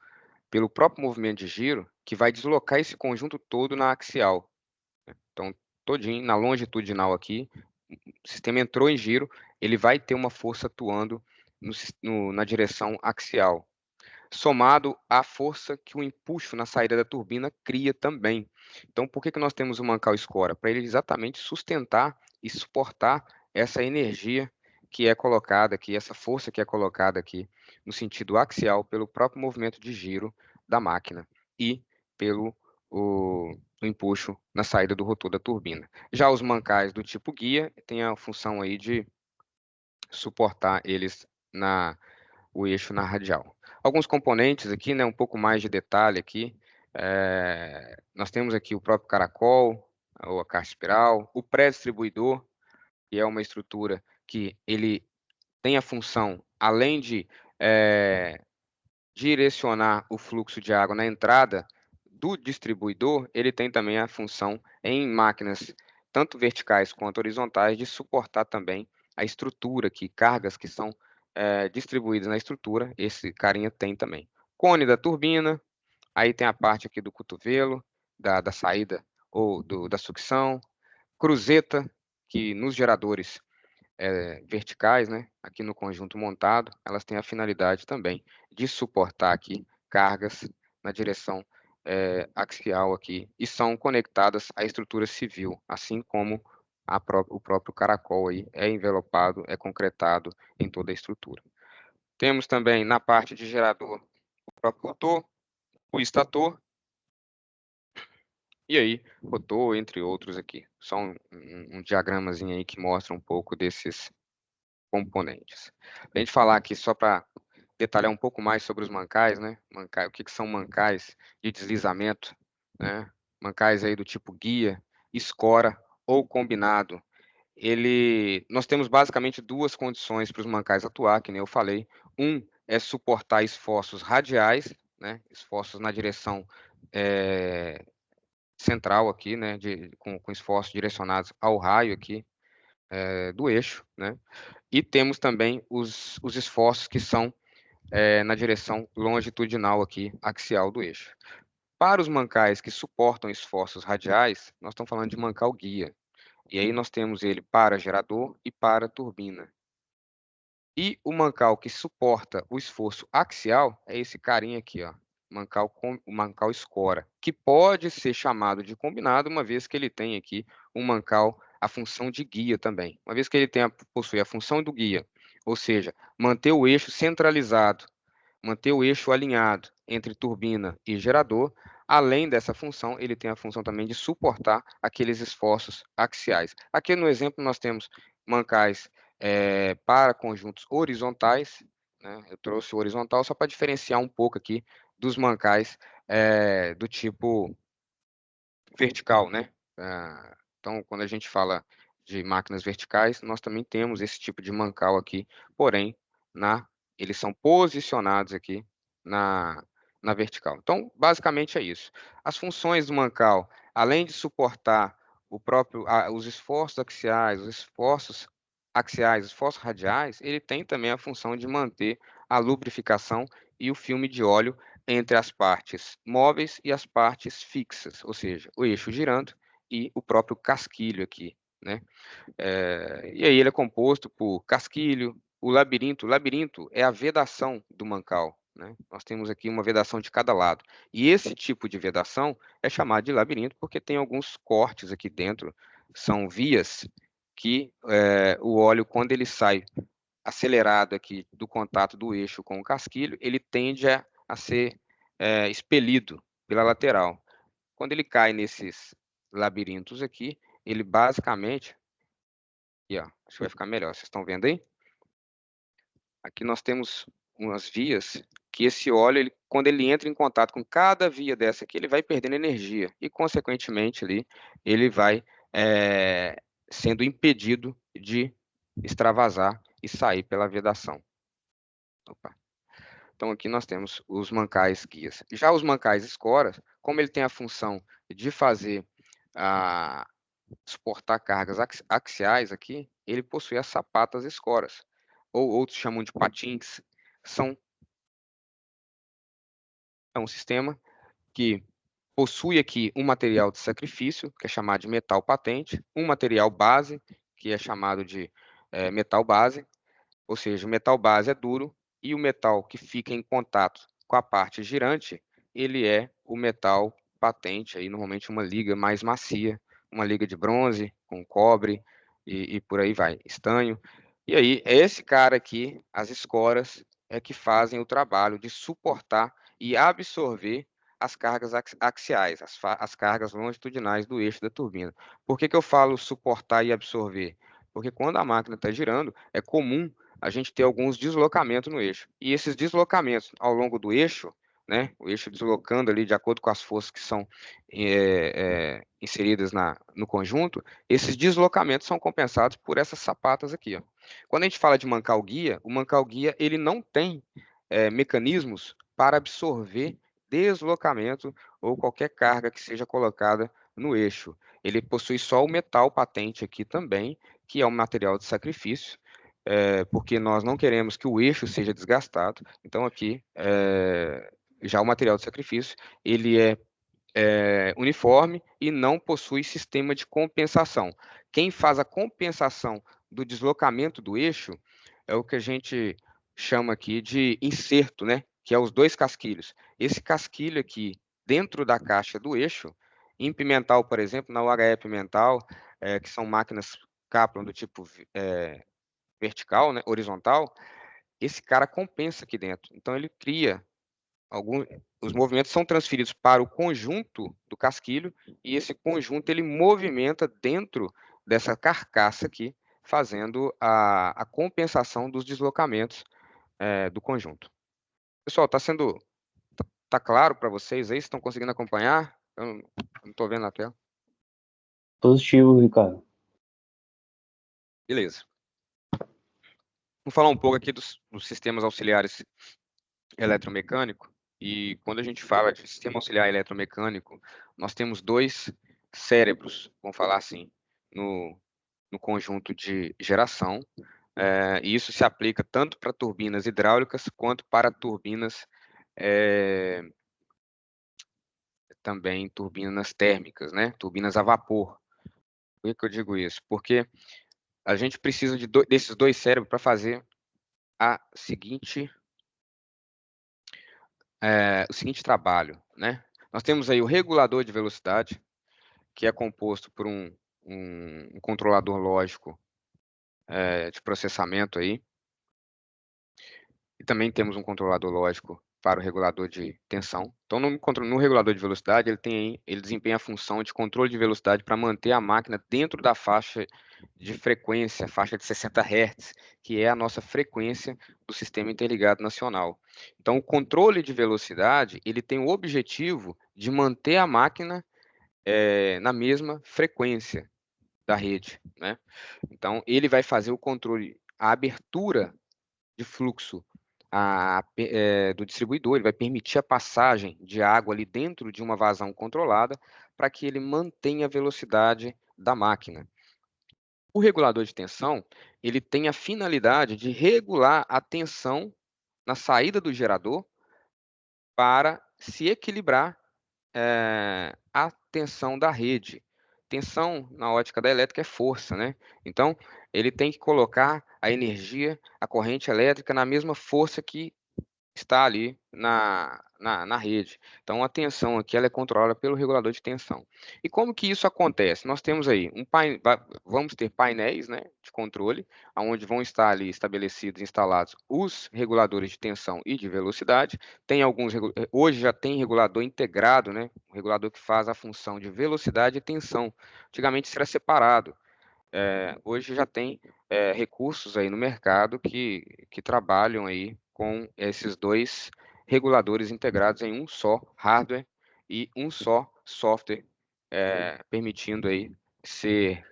pelo próprio movimento de giro que vai deslocar esse conjunto todo na axial. Então, todinho, na longitudinal aqui, o sistema entrou em giro, ele vai ter uma força atuando na direção axial, somado à força que o empuxo na saída da turbina cria também. Então, por que nós temos o mancal escora? Para ele exatamente sustentar e suportar essa energia que é colocada aqui, essa força que é colocada aqui no sentido axial pelo próprio movimento de giro da máquina e pelo o empuxo na saída do rotor da turbina. Já os mancais do tipo guia têm a função aí de suportar eles o eixo na radial. Alguns componentes aqui, né, um pouco mais de detalhe aqui. Nós temos aqui o próprio caracol, ou a caixa espiral, o pré-distribuidor, que é uma estrutura que ele tem a função, além de direcionar o fluxo de água na entrada do distribuidor, ele tem também a função em máquinas tanto verticais quanto horizontais de suportar também a estrutura aqui, cargas que são distribuídas na estrutura, esse carinha tem também. Cone da turbina, aí tem a parte aqui do cotovelo, da saída ou da sucção, cruzeta, que nos geradores verticais, né, aqui no conjunto montado, elas têm a finalidade também de suportar aqui cargas na direção axial aqui e são conectadas à estrutura civil, assim como o próprio caracol aí é envelopado, é concretado em toda a estrutura. Temos também na parte de gerador o próprio rotor, o estator, e aí rotor, entre outros aqui. Só um diagramazinho aí que mostra um pouco desses componentes. A gente falar aqui só para detalhar um pouco mais sobre os mancais, né? O que são mancais de deslizamento, né? Mancais aí do tipo guia, escora ou combinado. Nós temos basicamente duas condições para os mancais atuar, que nem eu falei. Um é suportar esforços radiais, né? Esforços na direção central aqui, né? Com esforços direcionados ao raio aqui do eixo, né? E temos também os esforços que são na direção longitudinal aqui, axial do eixo. Para os mancais que suportam esforços radiais, nós estamos falando de mancal guia. E aí nós temos ele para gerador e para turbina. E o mancal que suporta o esforço axial é esse carinha aqui, ó, o mancal escora, que pode ser chamado de combinado, uma vez que ele tem aqui um mancal, a função de guia também. Uma vez que ele possui a função do guia, ou seja, manter o eixo centralizado, manter o eixo alinhado entre turbina e gerador. Além dessa função, ele tem a função também de suportar aqueles esforços axiais. Aqui no exemplo nós temos mancais para conjuntos horizontais, né? Eu trouxe o horizontal só para diferenciar um pouco aqui dos mancais do tipo vertical, né? Então, quando a gente fala de máquinas verticais, nós também temos esse tipo de mancal aqui, porém, eles são posicionados aqui na vertical. Então, basicamente é isso. As funções do mancal, além de suportar os esforços axiais, os esforços axiais, esforços radiais, ele tem também a função de manter a lubrificação e o filme de óleo entre as partes móveis e as partes fixas, ou seja, o eixo girando e o próprio casquilho aqui, né? E aí ele é composto por casquilho, o labirinto. O labirinto é a vedação do mancal, né? Nós temos aqui uma vedação de cada lado. E esse tipo de vedação é chamado de labirinto porque tem alguns cortes aqui dentro, são vias que o óleo, quando ele sai acelerado aqui do contato do eixo com o casquilho, ele tende a ser expelido pela lateral. Quando ele cai nesses labirintos aqui, ele basicamente... Aqui, ó, acho que vai ficar melhor. Vocês estão vendo aí? Aqui nós temos umas vias que esse óleo, quando ele entra em contato com cada via dessa aqui, ele vai perdendo energia e, consequentemente, ali, ele vai sendo impedido de extravasar e sair pela vedação. Opa. Então, aqui nós temos os mancais guias. Já os mancais escoras, como ele tem a função de fazer suportar cargas axiais aqui, ele possui as sapatas escoras, ou outros chamam de patins. É um sistema que possui aqui um material de sacrifício, que é chamado de metal patente, um material base, que é chamado de metal base, ou seja, o metal base é duro, e o metal que fica em contato com a parte girante, ele é o metal patente, aí normalmente uma liga mais macia, uma liga de bronze, com cobre, e por aí vai, estanho. E aí, é esse cara aqui, as escoras, é que fazem o trabalho de suportar e absorver as cargas axiais, as cargas longitudinais do eixo da turbina. Por que eu falo suportar e absorver? Porque quando a máquina está girando, é comum a gente ter alguns deslocamentos no eixo. E esses deslocamentos ao longo do eixo, né, o eixo deslocando ali de acordo com as forças que são inseridas no conjunto, esses deslocamentos são compensados por essas sapatas aqui, ó. Quando a gente fala de mancal guia, o mancal guia ele não tem mecanismos para absorver deslocamento ou qualquer carga que seja colocada no eixo. Ele possui só o metal patente aqui também, que é um material de sacrifício, porque nós não queremos que o eixo seja desgastado. Então, aqui, já o material de sacrifício, ele é uniforme e não possui sistema de compensação. Quem faz a compensação do deslocamento do eixo é o que a gente chama aqui de inserto, né? Que é os dois casquilhos. Esse casquilho aqui, dentro da caixa do eixo, em Pimental, por exemplo, na UHE Pimental, que são máquinas Kaplan do tipo vertical, né, horizontal, esse cara compensa aqui dentro. Então, ele cria os movimentos são transferidos para o conjunto do casquilho e esse conjunto ele movimenta dentro dessa carcaça aqui, fazendo a compensação dos deslocamentos do conjunto. Pessoal, tá claro para vocês aí? Vocês estão conseguindo acompanhar? Eu não estou vendo na tela. Positivo, Ricardo. Beleza. Vamos falar um pouco aqui dos sistemas auxiliares eletromecânicos. E quando a gente fala de sistema auxiliar eletromecânico, nós temos dois cérebros, vamos falar assim, no conjunto de geração. E isso se aplica tanto para turbinas hidráulicas quanto para turbinas também turbinas térmicas, né? Turbinas a vapor. Por que eu digo isso? Porque a gente precisa desses dois cérebros para fazer o seguinte trabalho, né? Nós temos aí o regulador de velocidade, que é composto por um controlador lógico de processamento aí. E também temos um controlador lógico para o regulador de tensão. Então, no regulador de velocidade, ele desempenha a função de controle de velocidade para manter a máquina dentro da faixa de frequência, faixa de 60 Hz, que é a nossa frequência do Sistema Interligado Nacional. Então, o controle de velocidade, ele tem o objetivo de manter a máquina na mesma frequência da rede, né? Então, ele vai fazer o controle, a abertura de fluxo do distribuidor, ele vai permitir a passagem de água ali dentro de uma vazão controlada para que ele mantenha a velocidade da máquina. O regulador de tensão, ele tem a finalidade de regular a tensão na saída do gerador para se equilibrar a tensão da rede. Tensão, na ótica da elétrica, é força, né? Então, ele tem que colocar a energia, a corrente elétrica, na mesma força que está ali na rede. Então, a tensão aqui ela é controlada pelo regulador de tensão. E como que isso acontece? Nós temos aí vamos ter painéis, né, de controle, onde vão estar ali estabelecidos, instalados os reguladores de tensão e de velocidade. Tem hoje já tem regulador integrado, né, um regulador que faz a função de velocidade e tensão. Antigamente isso era separado. Hoje já tem recursos aí no mercado que trabalham aí com esses dois reguladores integrados em um só hardware e um só software, permitindo aí ser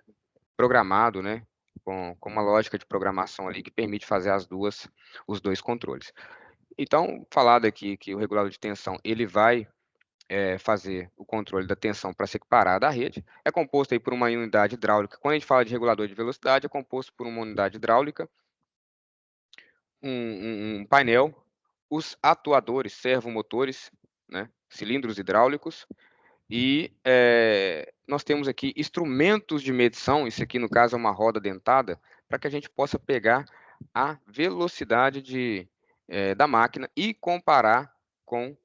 programado, né, com uma lógica de programação ali que permite fazer os dois controles. Então, falado aqui que o regulador de tensão ele vai fazer o controle da tensão para separar da rede, é composto aí por uma unidade hidráulica. Quando a gente fala de regulador de velocidade, é composto por uma unidade hidráulica, um painel, os atuadores, servomotores, né, cilindros hidráulicos, e nós temos aqui instrumentos de medição, isso aqui no caso é uma roda dentada, para que a gente possa pegar a velocidade da máquina e comparar com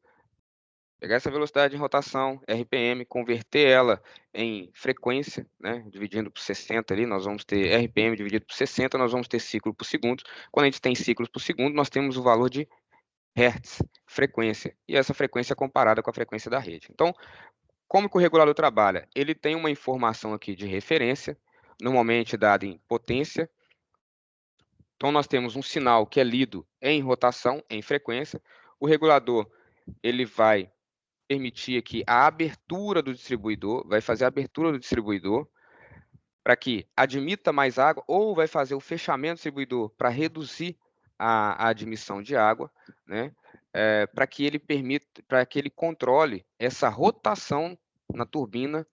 pegar essa velocidade em rotação, RPM, converter ela em frequência, né, dividindo por 60 ali, nós vamos ter RPM dividido por 60, nós vamos ter ciclo por segundo. Quando a gente tem ciclos por segundo, nós temos o valor de hertz, frequência, e essa frequência é comparada com a frequência da rede. Então, como que o regulador trabalha? Ele tem uma informação aqui de referência, normalmente dada em potência. Então, nós temos um sinal que é lido em rotação, em frequência. O regulador, ele vai permitir aqui a abertura do distribuidor, vai fazer a abertura do distribuidor para que admita mais água, ou vai fazer o fechamento do distribuidor para reduzir a admissão de água, né? Para que ele permita, para que ele controle essa rotação na turbina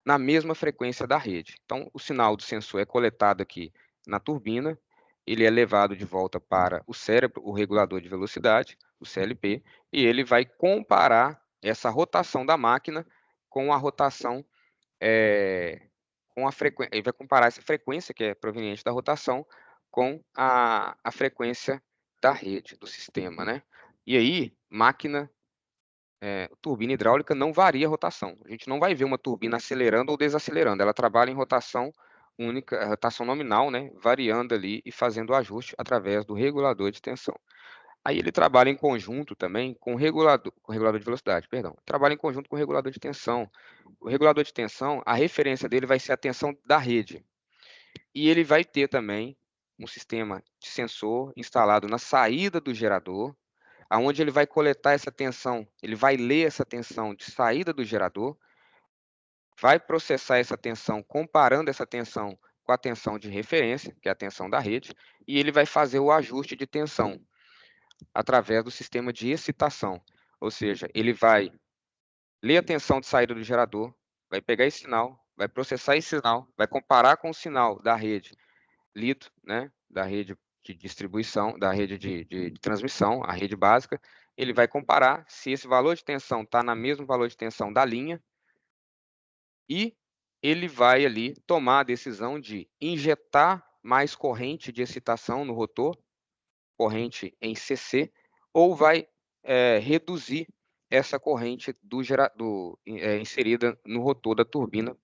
na mesma frequência da rede. Então, o sinal do sensor é coletado aqui na turbina, ele é levado de volta para o cérebro, o regulador de velocidade, o CLP, e ele vai comparar essa rotação da máquina com a rotação, com a frequência, ele vai comparar essa frequência que é proveniente da rotação com a frequência da rede, do sistema, né? E aí, turbina hidráulica não varia a rotação. A gente não vai ver uma turbina acelerando ou desacelerando. Ela trabalha em rotação única, rotação nominal, né? Variando ali e fazendo o ajuste através do regulador de tensão. Aí ele trabalha em conjunto também com regulador de velocidade, perdão. Trabalha em conjunto com o regulador de tensão. O regulador de tensão, a referência dele vai ser a tensão da rede. E ele vai ter também um sistema de sensor instalado na saída do gerador, aonde ele vai coletar essa tensão, ele vai ler essa tensão de saída do gerador, vai processar essa tensão, comparando essa tensão com a tensão de referência, que é a tensão da rede, e ele vai fazer o ajuste de tensão através do sistema de excitação. Ou seja, ele vai ler a tensão de saída do gerador, vai pegar esse sinal, vai processar esse sinal, vai comparar com o sinal da rede lido, né, da rede de distribuição, da rede de transmissão, a rede básica, ele vai comparar se esse valor de tensão está no mesmo valor de tensão da linha e ele vai ali tomar a decisão de injetar mais corrente de excitação no rotor, corrente em CC, ou vai reduzir essa corrente inserida no rotor da turbina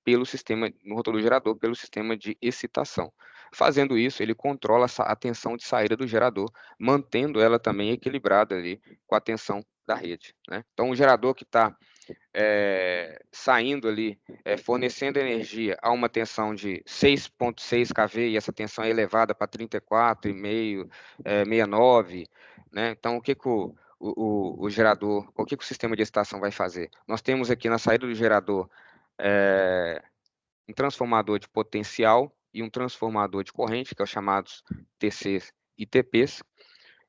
no rotor do gerador pelo sistema de excitação. Fazendo isso, ele controla a tensão de saída do gerador, mantendo ela também equilibrada ali com a tensão da rede, né? Então, o gerador que está saindo ali, fornecendo energia a uma tensão de 6,6 kV, e essa tensão é elevada para 34,5, 69, né? Então, o que o gerador, o que o sistema de excitação vai fazer? Nós temos aqui na saída do gerador um transformador de potencial e um transformador de corrente, que é os chamados TCs e TPs.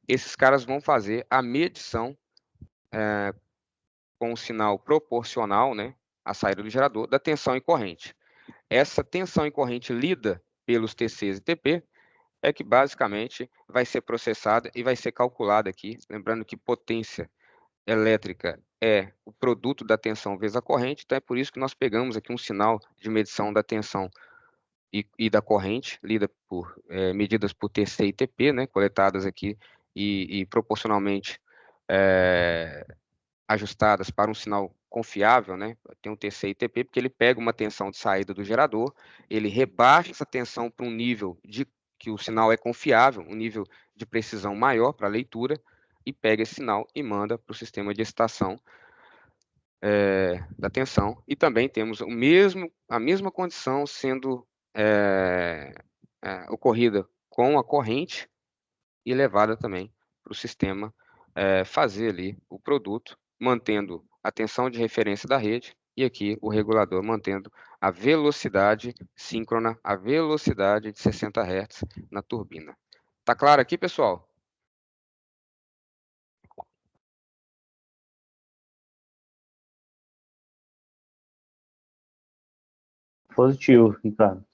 Esses caras vão fazer a medição com um sinal proporcional, né, à saída do gerador, da tensão e corrente. Essa tensão e corrente lida pelos TCs e TP é que basicamente vai ser processada e vai ser calculada aqui, lembrando que potência elétrica é o produto da tensão vezes a corrente, então é por isso que nós pegamos aqui um sinal de medição da tensão e da corrente, medidas por TC e TP, né, coletadas aqui e proporcionalmente ajustadas para um sinal confiável, né? Tem um TC e TP, porque ele pega uma tensão de saída do gerador, ele rebaixa essa tensão para um nível de que o sinal é confiável, um nível de precisão maior para a leitura, e pega esse sinal e manda para o sistema de excitação da tensão. E também temos a mesma condição sendo ocorrida com a corrente e levada também para o sistema fazer ali o produto, mantendo a tensão de referência da rede e aqui o regulador mantendo a velocidade síncrona, a velocidade de 60 Hz na turbina. Tá claro aqui, pessoal? Positivo, Ricardo.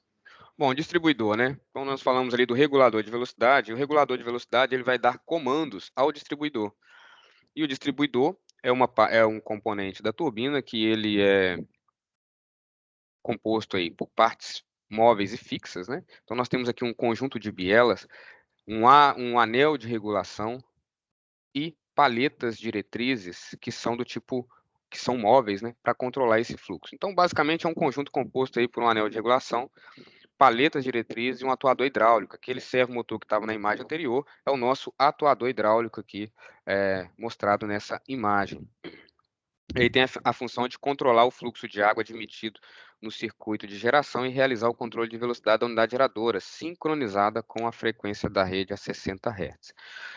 Bom, distribuidor, né? Então nós falamos ali do regulador de velocidade, e o regulador de velocidade ele vai dar comandos ao distribuidor. E o distribuidor é um componente da turbina que ele é composto aí por partes móveis e fixas, né? Então nós temos aqui um conjunto de bielas, um anel de regulação e paletas diretrizes que são do tipo que são móveis, né, para controlar esse fluxo. Então basicamente é um conjunto composto aí por um anel de regulação, paletas diretrizes e um atuador hidráulico. Aquele servomotor que estava na imagem anterior é o nosso atuador hidráulico aqui mostrado nessa imagem. Ele tem a função de controlar o fluxo de água admitido no circuito de geração e realizar o controle de velocidade da unidade geradora, sincronizada com a frequência da rede a 60 Hz.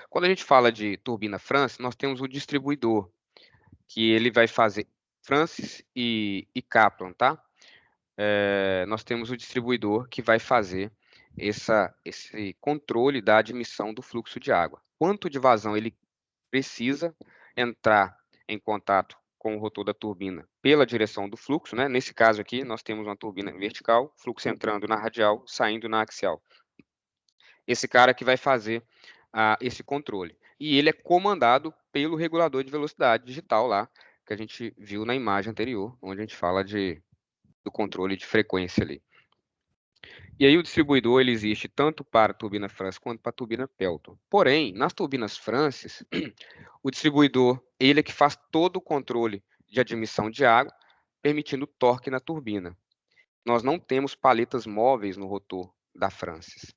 Quando a gente fala de turbina France, nós temos o distribuidor, que ele vai fazer Francis e Kaplan, tá? Nós temos o distribuidor que vai fazer esse controle da admissão do fluxo de água. Quanto de vazão ele precisa entrar em contato com o rotor da turbina pela direção do fluxo, né? Nesse caso aqui, nós temos uma turbina vertical, fluxo entrando na radial, saindo na axial. Esse cara que vai fazer esse controle. E ele é comandado pelo regulador de velocidade digital lá, que a gente viu na imagem anterior, onde a gente fala do controle de frequência ali. E aí o distribuidor ele existe tanto para a turbina France quanto para a turbina Pelton. Porém, nas turbinas France, o distribuidor ele é que faz todo o controle de admissão de água, permitindo torque na turbina. Nós não temos paletas móveis no rotor da France.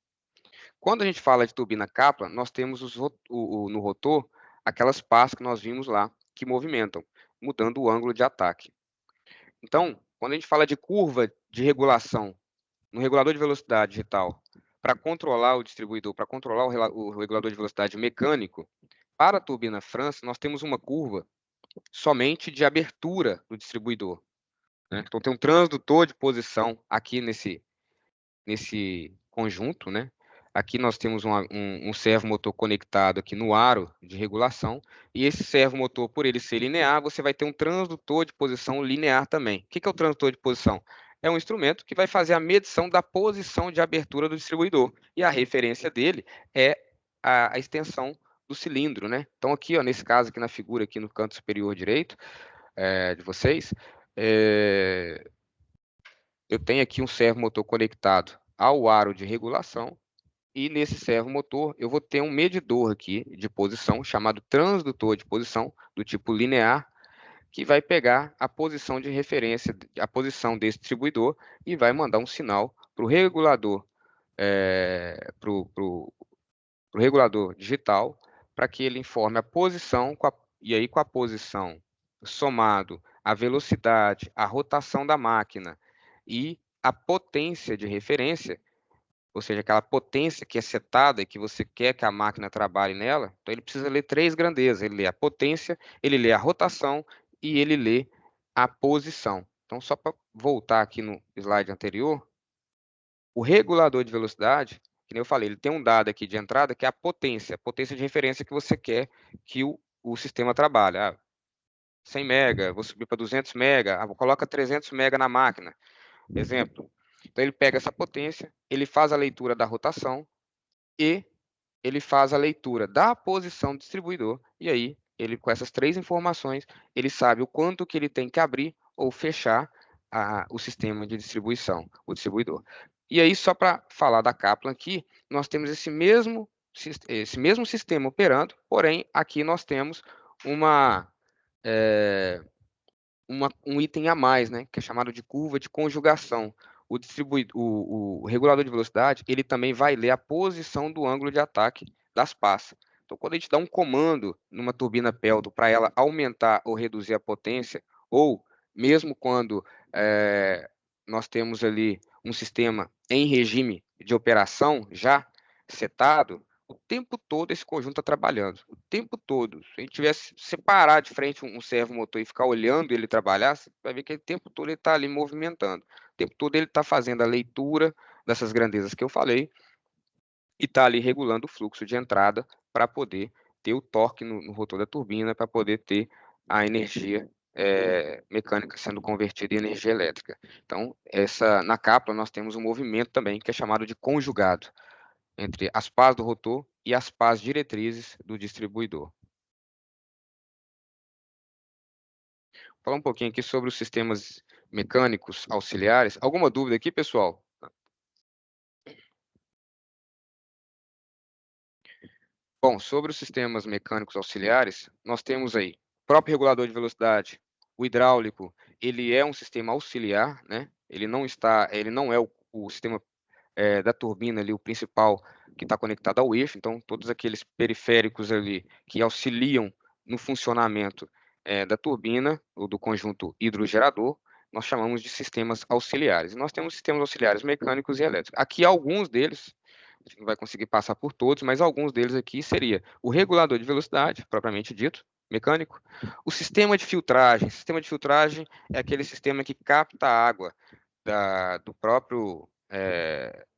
Quando a gente fala de turbina Kaplan, nós temos no rotor aquelas pás que nós vimos lá, que movimentam, mudando o ângulo de ataque. Então, quando a gente fala de curva de regulação no regulador de velocidade digital, para controlar o distribuidor, para controlar o regulador de velocidade mecânico, para a turbina France, nós temos uma curva somente de abertura do distribuidor, né? Então, tem um transdutor de posição aqui nesse conjunto, né? Aqui nós temos um servomotor conectado aqui no aro de regulação, e esse servomotor, por ele ser linear, você vai ter um transdutor de posição linear também. O que é o transdutor de posição? É um instrumento que vai fazer a medição da posição de abertura do distribuidor, e a referência dele é a extensão do cilindro, né? Então aqui, ó, nesse caso aqui na figura, aqui no canto superior direito de vocês, eu tenho aqui um servomotor conectado ao aro de regulação, e nesse servomotor eu vou ter um medidor aqui de posição, chamado transdutor de posição, do tipo linear, que vai pegar a posição de referência, a posição desse distribuidor, e vai mandar um sinal para o regulador, pro regulador digital, para que ele informe a posição, e aí com a posição somado a velocidade, a rotação da máquina e a potência de referência, ou seja, aquela potência que é setada e que você quer que a máquina trabalhe nela, então ele precisa ler 3 grandezas, ele lê a potência, ele lê a rotação e ele lê a posição. Então, só para voltar aqui no slide anterior, o regulador de velocidade, que nem eu falei, ele tem um dado aqui de entrada que é a potência de referência que você quer que o sistema trabalhe. 100 mega, vou subir para 200 mega, coloca 300 mega na máquina, exemplo. Então ele pega essa potência, ele faz a leitura da rotação e ele faz a leitura da posição do distribuidor, e aí, ele, com essas 3 informações, ele sabe o quanto que ele tem que abrir ou fechar o sistema de distribuição, o distribuidor. E aí, só para falar da Kaplan aqui, nós temos esse mesmo sistema operando, porém, aqui nós temos um item a mais, né, que é chamado de curva de conjugação. O regulador de velocidade, ele também vai ler a posição do ângulo de ataque das pás. Então, quando a gente dá um comando numa turbina Peldo para ela aumentar ou reduzir a potência, ou mesmo quando nós temos ali um sistema em regime de operação já setado, o tempo todo esse conjunto está trabalhando, o tempo todo. Se a gente tivesse separar de frente um servomotor e ficar olhando ele trabalhar, você vai ver que o tempo todo ele está ali movimentando. O tempo todo ele está fazendo a leitura dessas grandezas que eu falei e está ali regulando o fluxo de entrada para poder ter o torque no rotor da turbina, para poder ter a energia mecânica sendo convertida em energia elétrica. Então, na Kaplan nós temos um movimento também que é chamado de conjugado entre as pás do rotor e as pás diretrizes do distribuidor. Vou falar um pouquinho aqui sobre os sistemas mecânicos auxiliares. Alguma dúvida aqui, pessoal? Bom, sobre os sistemas mecânicos auxiliares, nós temos aí o próprio regulador de velocidade, o hidráulico, ele é um sistema auxiliar, né? Ele não é o sistema da turbina ali, o principal que está conectado ao eixo, então todos aqueles periféricos ali que auxiliam no funcionamento da turbina ou do conjunto hidrogerador, nós chamamos de sistemas auxiliares. E nós temos sistemas auxiliares mecânicos e elétricos. Aqui alguns deles, a gente não vai conseguir passar por todos, mas alguns deles aqui seria o regulador de velocidade, propriamente dito, mecânico, o sistema de filtragem. O sistema de filtragem é aquele sistema que capta a água do próprio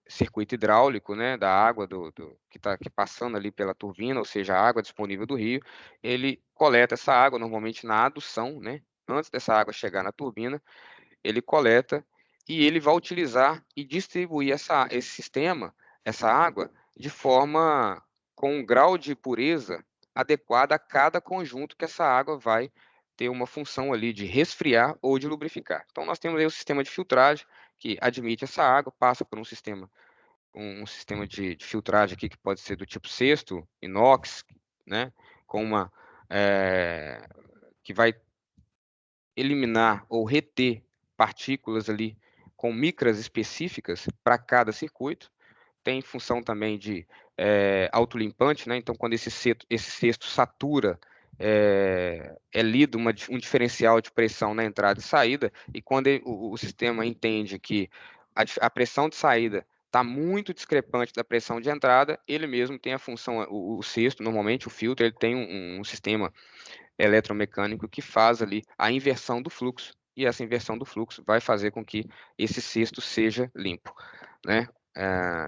circuito hidráulico, né, da água que está passando ali pela turbina, ou seja, a água disponível do rio, ele coleta essa água, normalmente na adução, né, antes dessa água chegar na turbina, ele coleta e ele vai utilizar e distribuir esse sistema, essa água, de forma com um grau de pureza adequado a cada conjunto que essa água vai ter uma função ali de resfriar ou de lubrificar. Então, nós temos aí o sistema de filtragem, que admite essa água, passa por um sistema de filtragem aqui que pode ser do tipo cesto, inox, né, que vai eliminar ou reter partículas ali com micras específicas para cada circuito. Tem função também de autolimpante, né? Então, quando esse cesto satura, é lido um diferencial de pressão na entrada e saída, e quando o sistema entende que a pressão de saída está muito discrepante da pressão de entrada, ele mesmo tem a função, o cesto, normalmente o filtro, ele tem um sistema eletromecânico que faz ali a inversão do fluxo, e essa inversão do fluxo vai fazer com que esse cesto seja limpo, né?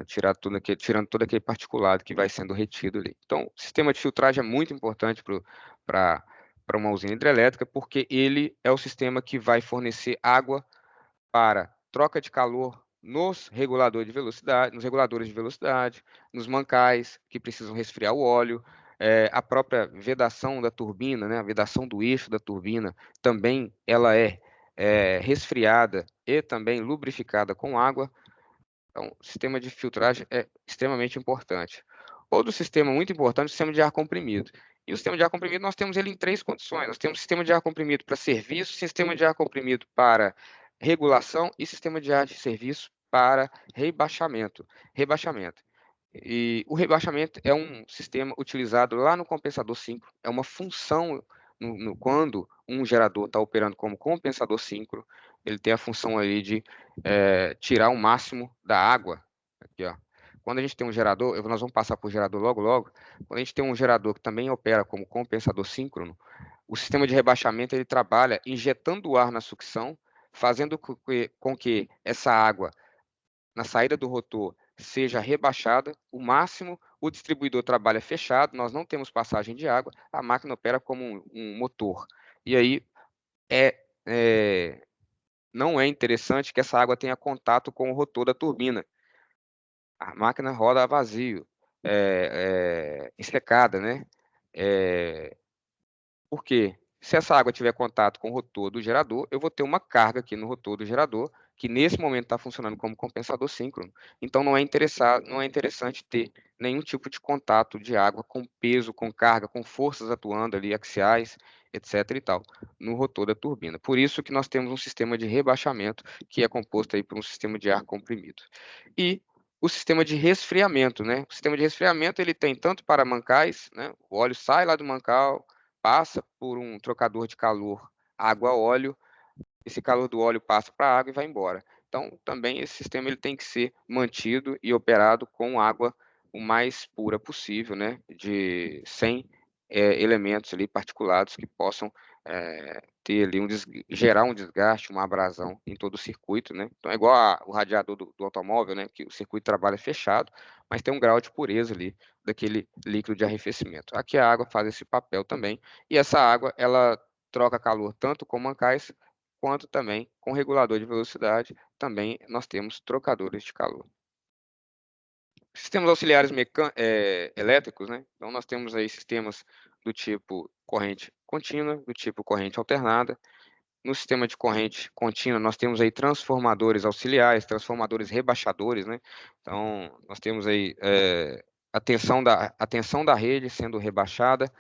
Tirando todo aquele particulado que vai sendo retido ali. Então, o sistema de filtragem é muito importante para uma usina hidrelétrica, porque ele é o sistema que vai fornecer água para troca de calor nos reguladores de velocidade, nos mancais que precisam resfriar o óleo, a própria vedação da turbina, né, a vedação do eixo da turbina, também ela é resfriada e também lubrificada com água. Então, o sistema de filtragem é extremamente importante. Outro sistema muito importante é o sistema de ar comprimido. E o sistema de ar comprimido, nós temos ele em 3 condições. Nós temos sistema de ar comprimido para serviço, sistema de ar comprimido para regulação e sistema de ar de serviço para rebaixamento. E o rebaixamento é um sistema utilizado lá no compensador síncrono, é uma função quando um gerador está operando como compensador síncrono, ele tem a função ali de tirar o máximo da água. Aqui, ó. Quando a gente tem um gerador, nós vamos passar por gerador logo, quando a gente tem um gerador que também opera como compensador síncrono, o sistema de rebaixamento ele trabalha injetando ar na sucção, fazendo com que essa água na saída do rotor seja rebaixada, o máximo, o distribuidor trabalha fechado, nós não temos passagem de água, a máquina opera como um motor. E aí não é interessante que essa água tenha contato com o rotor da turbina. A máquina roda a vazio. ensecada, né? Por quê? Se essa água tiver contato com o rotor do gerador, eu vou ter uma carga aqui no rotor do gerador, que nesse momento está funcionando como compensador síncrono. Então, não é interessante ter nenhum tipo de contato de água com peso, com carga, com forças atuando ali, axiais, etc. e tal, no rotor da turbina. Por isso que nós temos um sistema de rebaixamento, que é composto aí por um sistema de ar comprimido. E o sistema de resfriamento, né? O sistema de resfriamento, ele tem tanto para mancais, né? O óleo sai lá do mancal, passa por um trocador de calor água-óleo, esse calor do óleo passa para a água e vai embora. Então, também esse sistema ele tem que ser mantido e operado com água o mais pura possível, né? Sem elementos ali particulados que possam ter ali gerar um desgaste, uma abrasão em todo o circuito, né? Então é igual o radiador do automóvel, né? Que o circuito trabalha fechado, mas tem um grau de pureza ali daquele líquido de arrefecimento. Aqui a água faz esse papel também, e essa água ela troca calor tanto com mancais quanto também com regulador de velocidade. Também nós temos trocadores de calor. Sistemas auxiliares elétricos, né? Então, nós temos aí sistemas do tipo corrente contínua, do tipo corrente alternada. No sistema de corrente contínua, nós temos aí transformadores auxiliares, transformadores rebaixadores, né? Então, nós temos aí a tensão da rede sendo rebaixada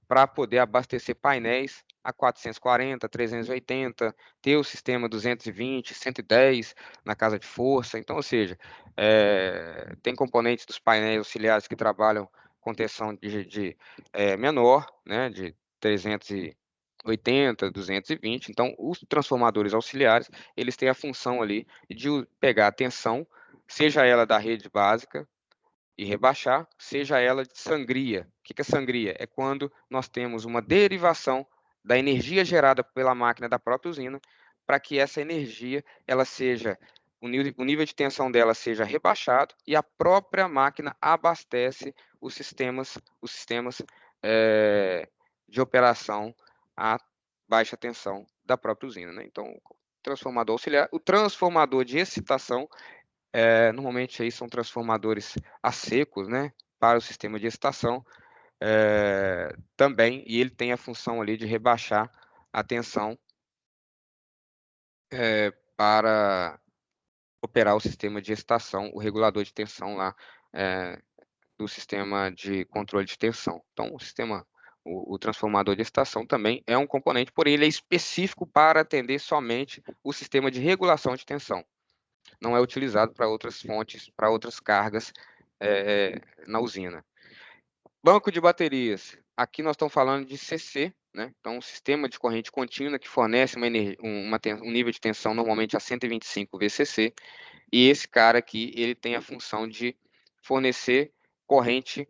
para poder abastecer painéis a 440, 380, ter o sistema 220, 110 na casa de força. Então, ou seja, tem componentes dos painéis auxiliares que trabalham com tensão menor, né, de 380, 220. Então, os transformadores auxiliares, eles têm a função ali de pegar a tensão, seja ela da rede básica, e rebaixar, seja ela de sangria. O que é sangria? É quando nós temos uma derivação da energia gerada pela máquina da própria usina, para que essa energia, ela seja, o nível de tensão dela seja rebaixado e a própria máquina abastece os sistemas de operação a baixa tensão da própria usina, né? Então, transformador auxiliar, o transformador de excitação, normalmente aí são transformadores a secos, né, para o sistema de excitação também, e ele tem a função ali de rebaixar a tensão para operar o sistema de excitação, o regulador de tensão lá do sistema de controle de tensão. Então, o transformador de excitação também é um componente, porém ele é específico para atender somente o sistema de regulação de tensão. Não é utilizado para outras fontes, para outras cargas na usina. Banco de baterias. Aqui nós estamos falando de CC, né? Então, um sistema de corrente contínua que fornece um nível de tensão normalmente a 125 VCC. E esse cara aqui, ele tem a função de fornecer corrente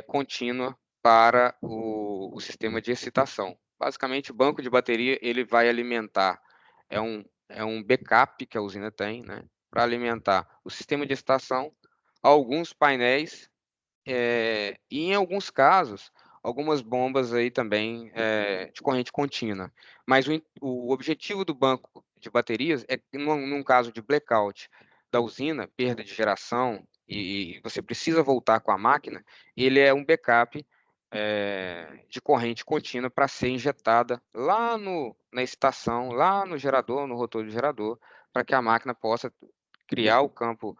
contínua para o sistema de excitação. Basicamente, o banco de bateria ele vai alimentar, é um backup que a usina tem, né? Para alimentar o sistema de excitação, alguns painéis e, em alguns casos, algumas bombas aí também de corrente contínua. Mas o objetivo do banco de baterias é que, num caso de blackout da usina, perda de geração, e você precisa voltar com a máquina, ele é um backup de corrente contínua para ser injetada lá na estação, lá no gerador, no rotor do gerador, para que a máquina possa criar o campo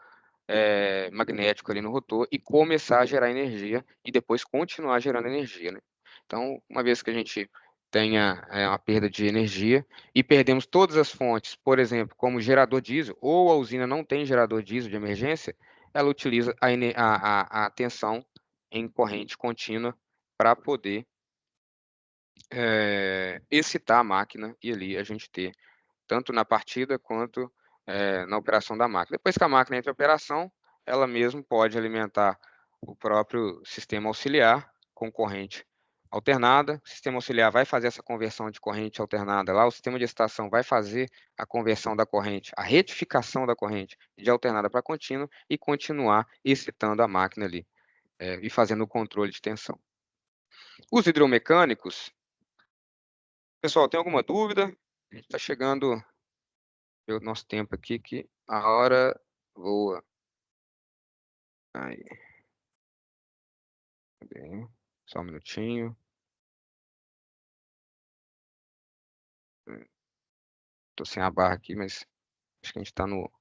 magnético ali no rotor e começar a gerar energia e depois continuar gerando energia, né? Então, uma vez que a gente tenha uma perda de energia e perdemos todas as fontes, por exemplo, como gerador diesel, ou a usina não tem gerador diesel de emergência, ela utiliza a tensão em corrente contínua para poder excitar a máquina e ali a gente ter, tanto na partida quanto na operação da máquina. Depois que a máquina entra em operação, ela mesmo pode alimentar o próprio sistema auxiliar com corrente alternada. O sistema auxiliar vai fazer essa conversão de corrente alternada lá, o sistema de excitação vai fazer a conversão da corrente, a retificação da corrente de alternada para contínua e continuar excitando a máquina ali e fazendo o controle de tensão. Os hidromecânicos, pessoal, tem alguma dúvida? A gente está chegando o nosso tempo aqui, que a hora voa. Aí. Cadê? Só um minutinho. Tô sem a barra aqui, mas acho que a gente está no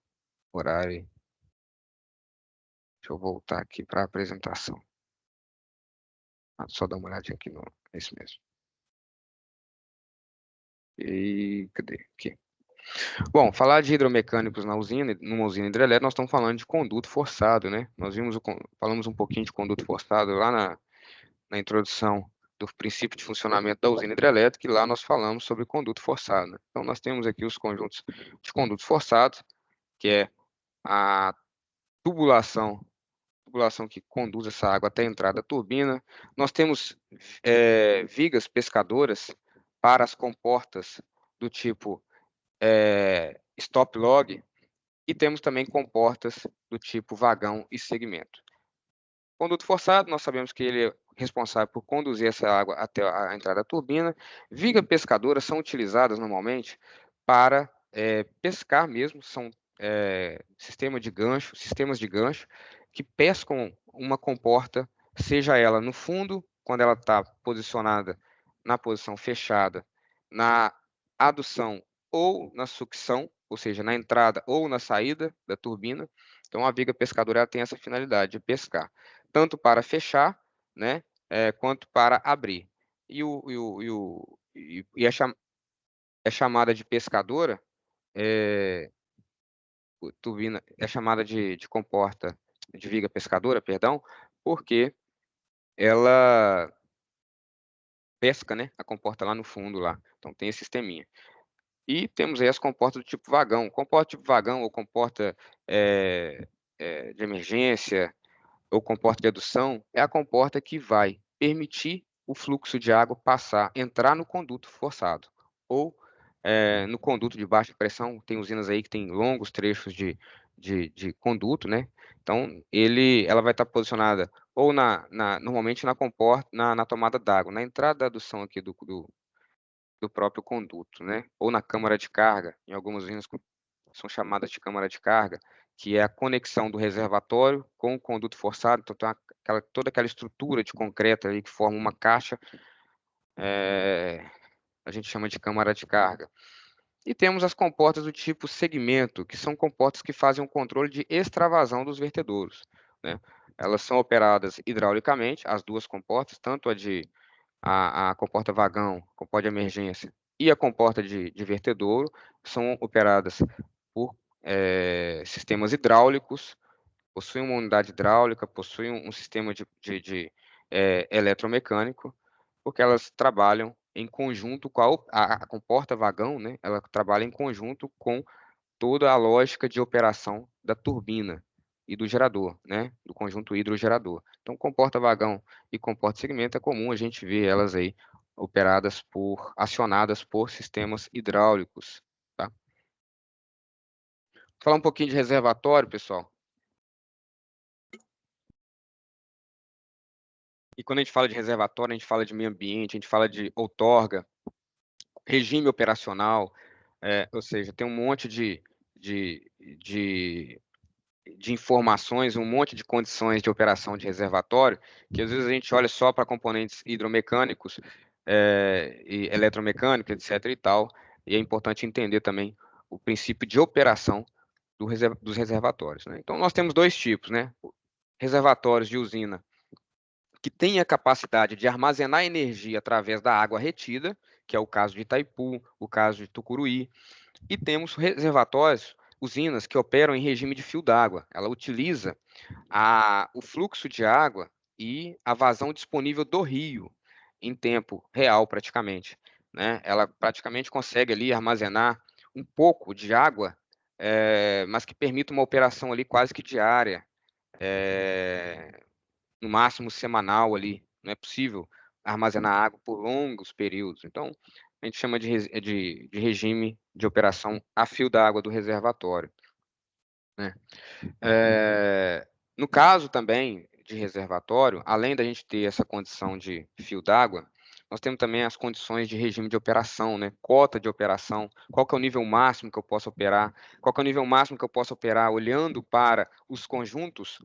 horário. Deixa eu voltar aqui para a apresentação. Só dar uma olhadinha aqui no. É isso mesmo. E cadê? Aqui. Bom, falar de hidromecânicos numa usina hidrelétrica, nós estamos falando de conduto forçado, né? Nós falamos um pouquinho de conduto forçado lá na introdução do princípio de funcionamento da usina hidrelétrica, e lá nós falamos sobre conduto forçado, né? Então, nós temos aqui os conjuntos de condutos forçados, que é a tubulação que conduz essa água até a entrada da turbina. Nós temos vigas pescadoras para as comportas do tipo stop log, e temos também comportas do tipo vagão e segmento. Conduto forçado, nós sabemos que ele é responsável por conduzir essa água até a entrada da turbina. Viga pescadora são utilizadas normalmente para pescar mesmo, são sistemas de gancho, que pescam uma comporta, seja ela no fundo, quando ela está posicionada na posição fechada, na adução ou na sucção, ou seja, na entrada ou na saída da turbina. Então, a viga pescadora ela tem essa finalidade de pescar, tanto para fechar, né, quanto para abrir. E é chamada de pescadora, turbina é chamada de comporta de viga pescadora, perdão, porque ela pesca, né, a comporta lá no fundo lá. Então tem esse sisteminha. E temos aí as comportas do tipo vagão. Comporta tipo vagão ou comporta de emergência ou comporta de adução é a comporta que vai permitir o fluxo de água entrar no conduto forçado ou no conduto de baixa pressão. Tem usinas aí que tem longos trechos de conduto, né? Então, ela vai estar posicionada ou normalmente na comporta, na tomada d'água, na entrada da adução aqui do próprio conduto, né? Ou na câmara de carga. Em algumas usinas são chamadas de câmara de carga, que é a conexão do reservatório com o conduto forçado. Então, tem toda aquela estrutura de concreto ali que forma uma caixa, a gente chama de câmara de carga. E temos as comportas do tipo segmento, que são comportas que fazem o controle de extravasão dos vertedouros, né? Elas são operadas hidraulicamente, as duas comportas, tanto a comporta vagão, comporta de emergência, e a comporta de vertedouro, são operadas por sistemas hidráulicos, possuem uma unidade hidráulica, possuem um sistema de eletromecânico, porque elas trabalham em conjunto com a comporta vagão, né? Ela trabalha em conjunto com toda a lógica de operação da turbina e do gerador, né? Do conjunto hidrogerador. Então, comporta vagão e comporta segmento é comum a gente ver elas aí acionadas por sistemas hidráulicos, tá? Vou falar um pouquinho de reservatório, pessoal. E quando a gente fala de reservatório, a gente fala de meio ambiente, a gente fala de outorga, regime operacional, ou seja, tem um monte de informações, um monte de condições de operação de reservatório, que às vezes a gente olha só para componentes hidromecânicos, e eletromecânicos, etc. e tal, e é importante entender também o princípio de operação dos reservatórios, né? Então, nós temos dois tipos, né? Reservatórios de usina que têm a capacidade de armazenar energia através da água retida, que é o caso de Itaipu, o caso de Tucuruí, e temos reservatórios, usinas que operam em regime de fio d'água. Ela utiliza o fluxo de água e a vazão disponível do rio em tempo real, praticamente, né? Ela praticamente consegue ali armazenar um pouco de água, mas que permite uma operação ali quase que diária, no máximo semanal ali. Não é possível armazenar água por longos períodos. Então, a gente chama de regime de operação a fio d'água do reservatório, né? No caso também de reservatório, além da gente ter essa condição de fio d'água, nós temos também as condições de regime de operação, né? Cota de operação, qual que é o nível máximo que eu posso operar, qual que é o nível máximo que eu posso operar olhando para os conjuntos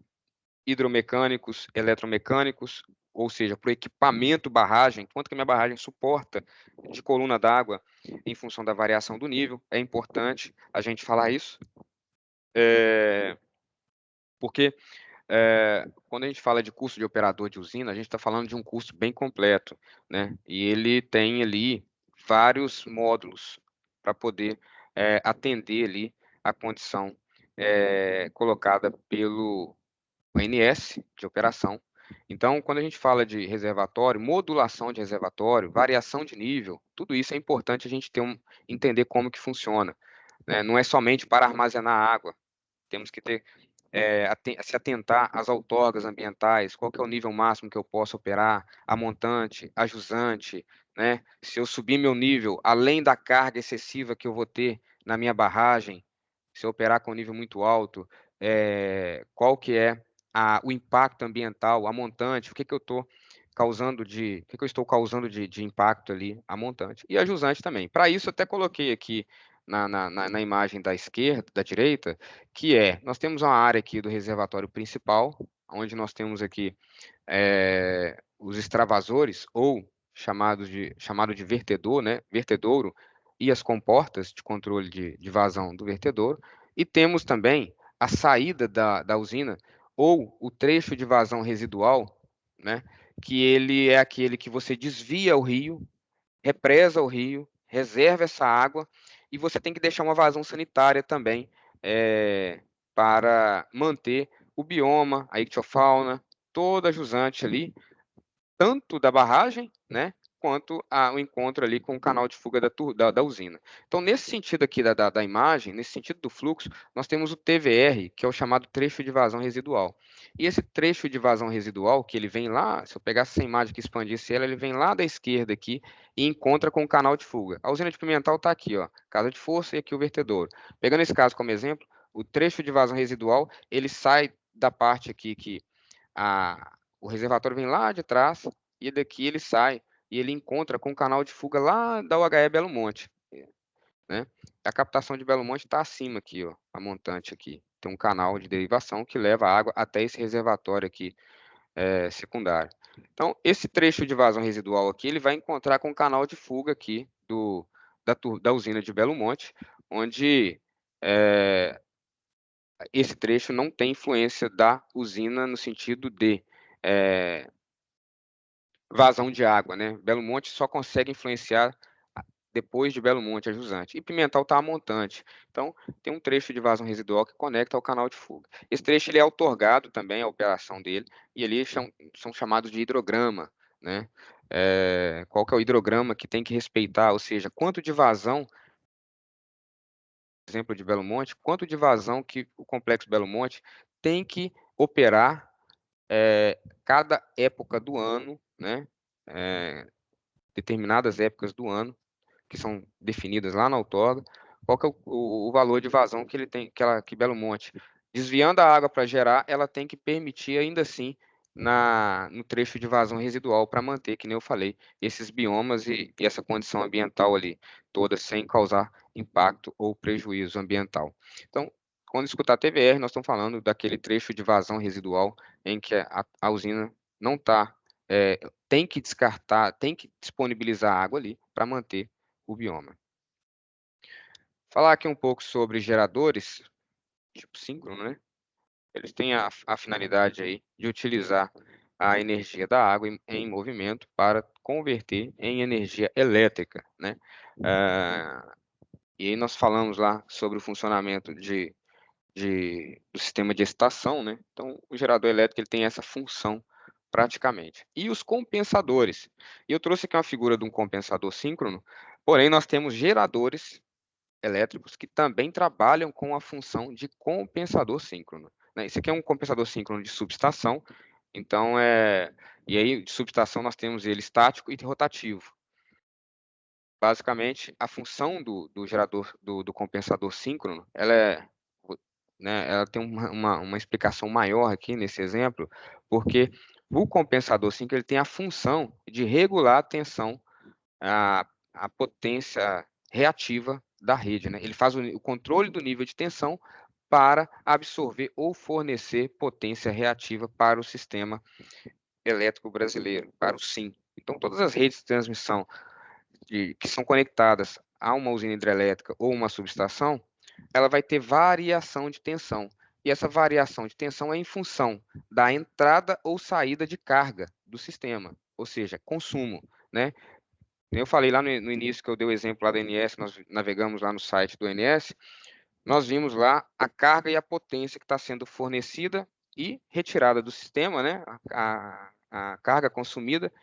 hidromecânicos, eletromecânicos, ou seja, para o equipamento barragem, quanto que a minha barragem suporta de coluna d'água em função da variação do nível. É importante a gente falar isso, porque quando a gente fala de custo de operador de usina, a gente está falando de um custo bem completo, né? E ele tem ali vários módulos para poder atender ali a condição colocada pelo ONS de operação. Então, quando a gente fala de reservatório, modulação de reservatório, variação de nível, tudo isso é importante a gente entender como que funciona, né? Não é somente para armazenar água, temos que se atentar às outorgas ambientais, qual que é o nível máximo que eu posso operar, a montante, a jusante, né? Se eu subir meu nível além da carga excessiva que eu vou ter na minha barragem, se eu operar com um nível muito alto, qual que é o impacto ambiental, a montante, o que eu estou causando de impacto ali, a montante. E a jusante também. Para isso, eu até coloquei aqui na imagem da esquerda, da direita, que nós temos uma área aqui do reservatório principal, onde nós temos aqui os extravasores, ou chamado de vertedor, né, vertedouro, e as comportas de controle de vazão do vertedouro, e temos também a saída da usina, ou o trecho de vazão residual, né, que ele é aquele que você desvia o rio, represa o rio, reserva essa água, e você tem que deixar uma vazão sanitária também para manter o bioma, a ictiofauna, toda a jusante ali, tanto da barragem, né, quanto o encontro ali com o canal de fuga da usina. Então, nesse sentido aqui da imagem, nesse sentido do fluxo, nós temos o TVR, que é o chamado trecho de vazão residual. E esse trecho de vazão residual, que ele vem lá, se eu pegasse essa imagem aqui e expandisse ela, ele vem lá da esquerda aqui e encontra com o canal de fuga. A usina de Pimental está aqui, ó, casa de força e aqui o vertedouro. Pegando esse caso como exemplo, o trecho de vazão residual, ele sai da parte aqui que o reservatório vem lá de trás e daqui ele sai e ele encontra com o canal de fuga lá da UHE Belo Monte, né? A captação de Belo Monte está acima aqui, ó, a montante aqui. Tem um canal de derivação que leva a água até esse reservatório aqui secundário. Então, esse trecho de vazão residual aqui, ele vai encontrar com o canal de fuga aqui da usina de Belo Monte, onde esse trecho não tem influência da usina no sentido de vazão de água, né? Belo Monte só consegue influenciar depois de Belo Monte, a jusante. E Pimental está a montante. Então, tem um trecho de vazão residual que conecta ao canal de fuga. Esse trecho ele é outorgado também, a operação dele, e ali são chamados de hidrograma, né? Qual que é o hidrograma que tem que respeitar? Ou seja, quanto de vazão, exemplo de Belo Monte, quanto de vazão que o complexo Belo Monte tem que operar cada época do ano, né? Determinadas épocas do ano, que são definidas lá na outorga, qual que é o valor de vazão que ele tem, que Belo Monte, desviando a água para gerar, ela tem que permitir ainda assim no trecho de vazão residual para manter, que nem eu falei, esses biomas e essa condição ambiental ali, toda sem causar impacto ou prejuízo ambiental. Então, quando escutar TVR, nós estamos falando daquele trecho de vazão residual em que a usina não está, tem que descartar, tem que disponibilizar água ali para manter o bioma. Falar aqui um pouco sobre geradores, tipo síncrono, né? Eles têm a finalidade aí de utilizar a energia da água em movimento para converter em energia elétrica, né? E aí nós falamos lá sobre o funcionamento do sistema de excitação, né? Então, o gerador elétrico ele tem essa função praticamente. E os compensadores. E eu trouxe aqui uma figura de um compensador síncrono, porém nós temos geradores elétricos que também trabalham com a função de compensador síncrono, né? Esse aqui é um compensador síncrono de subestação, então e aí de subestação nós temos ele estático e rotativo. Basicamente, a função do gerador do compensador síncrono, ela tem uma explicação maior aqui nesse exemplo, porque o compensador síncrono ele tem a função de regular a tensão, a potência reativa da rede, né? Ele faz o controle do nível de tensão para absorver ou fornecer potência reativa para o sistema elétrico brasileiro, para o SIM. Então, todas as redes de transmissão que são conectadas a uma usina hidrelétrica ou uma subestação, ela vai ter variação de tensão. E essa variação de tensão é em função da entrada ou saída de carga do sistema, ou seja, consumo, né? Eu falei lá no início que eu dei o exemplo lá da ANS, nós navegamos lá no site do ANS, nós vimos lá a carga e a potência que está sendo fornecida e retirada do sistema, né? A carga consumida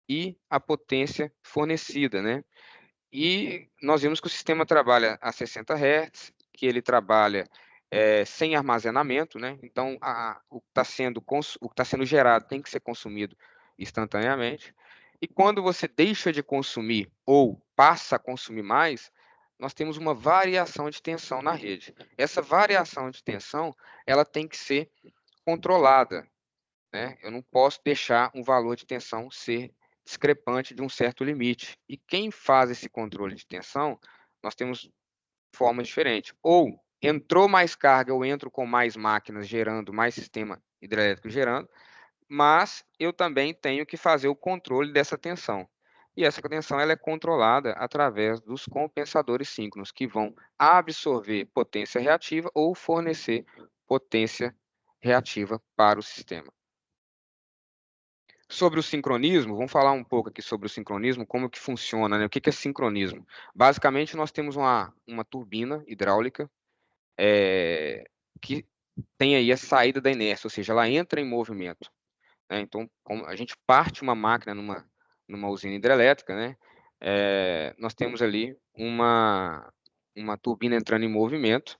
e a potência fornecida, né? E nós vimos que o sistema trabalha a 60 Hz, que ele trabalha sem armazenamento, né? Então, o que está sendo gerado tem que ser consumido instantaneamente. E quando você deixa de consumir ou passa a consumir mais, nós temos uma variação de tensão na rede. Essa variação de tensão, ela tem que ser controlada, né? Eu não posso deixar um valor de tensão ser discrepante de um certo limite. E quem faz esse controle de tensão, nós temos formas diferentes. Ou entrou mais carga, eu entro com mais máquinas gerando, mais sistema hidrelétrico gerando, mas eu também tenho que fazer o controle dessa tensão. E essa tensão ela é controlada através dos compensadores síncronos, que vão absorver potência reativa ou fornecer potência reativa para o sistema. Sobre o sincronismo, vamos falar um pouco aqui sobre o sincronismo, como que funciona, né? O que é sincronismo? Basicamente, nós temos uma turbina hidráulica que tem aí a saída da inércia, ou seja, ela entra em movimento, né? Então, como a gente parte uma máquina numa usina hidrelétrica, né? Nós temos ali uma turbina entrando em movimento.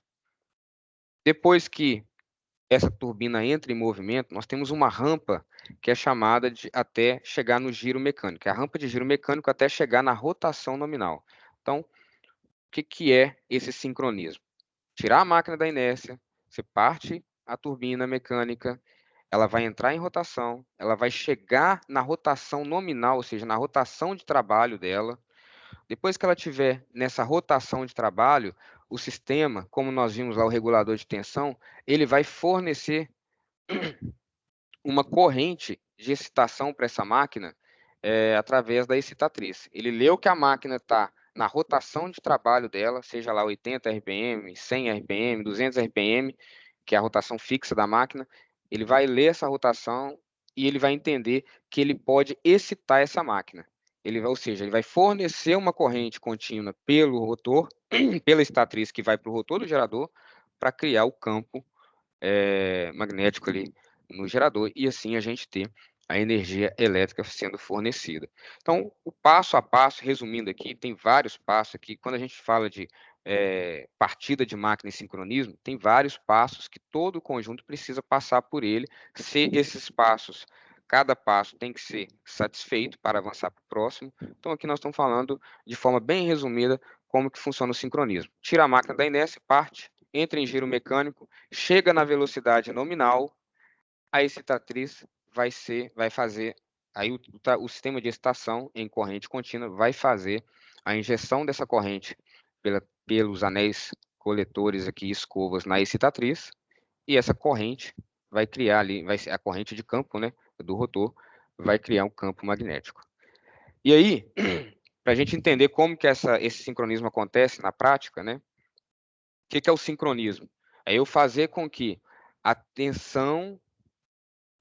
Depois que essa turbina entra em movimento, nós temos uma rampa que é chamada de até chegar no giro mecânico. É a rampa de giro mecânico até chegar na rotação nominal. Então, o que é esse sincronismo? Tirar a máquina da inércia, você parte a turbina mecânica, ela vai entrar em rotação, ela vai chegar na rotação nominal, ou seja, na rotação de trabalho dela. Depois que ela estiver nessa rotação de trabalho, o sistema, como nós vimos lá o regulador de tensão, ele vai fornecer uma corrente de excitação para essa máquina através da excitatriz. Ele leu que a máquina está na rotação de trabalho dela, seja lá 80 RPM, 100 RPM, 200 RPM, que é a rotação fixa da máquina. Ele vai ler essa rotação e ele vai entender que ele pode excitar essa máquina. Ou seja, ele vai fornecer uma corrente contínua pelo rotor, pela excitatriz que vai para o rotor do gerador, para criar o campo magnético ali no gerador e assim a gente ter a energia elétrica sendo fornecida. Então, o passo a passo, resumindo aqui, tem vários passos aqui. Quando a gente fala de partida de máquina e sincronismo, tem vários passos que todo o conjunto precisa passar por ele. Se esses passos, cada passo tem que ser satisfeito para avançar para o próximo. Então, aqui nós estamos falando de forma bem resumida como que funciona o sincronismo. Tira a máquina da inércia, parte, entra em giro mecânico, chega na velocidade nominal, a excitatriz vai fazer, aí o sistema de excitação em corrente contínua vai fazer a injeção dessa corrente pelos anéis coletores aqui, escovas na excitatriz, e essa corrente vai criar ali, vai ser a corrente de campo, né, do rotor, vai criar um campo magnético. E aí, para a gente entender como que esse sincronismo acontece na prática, né, o que é o sincronismo? É eu fazer com que a tensão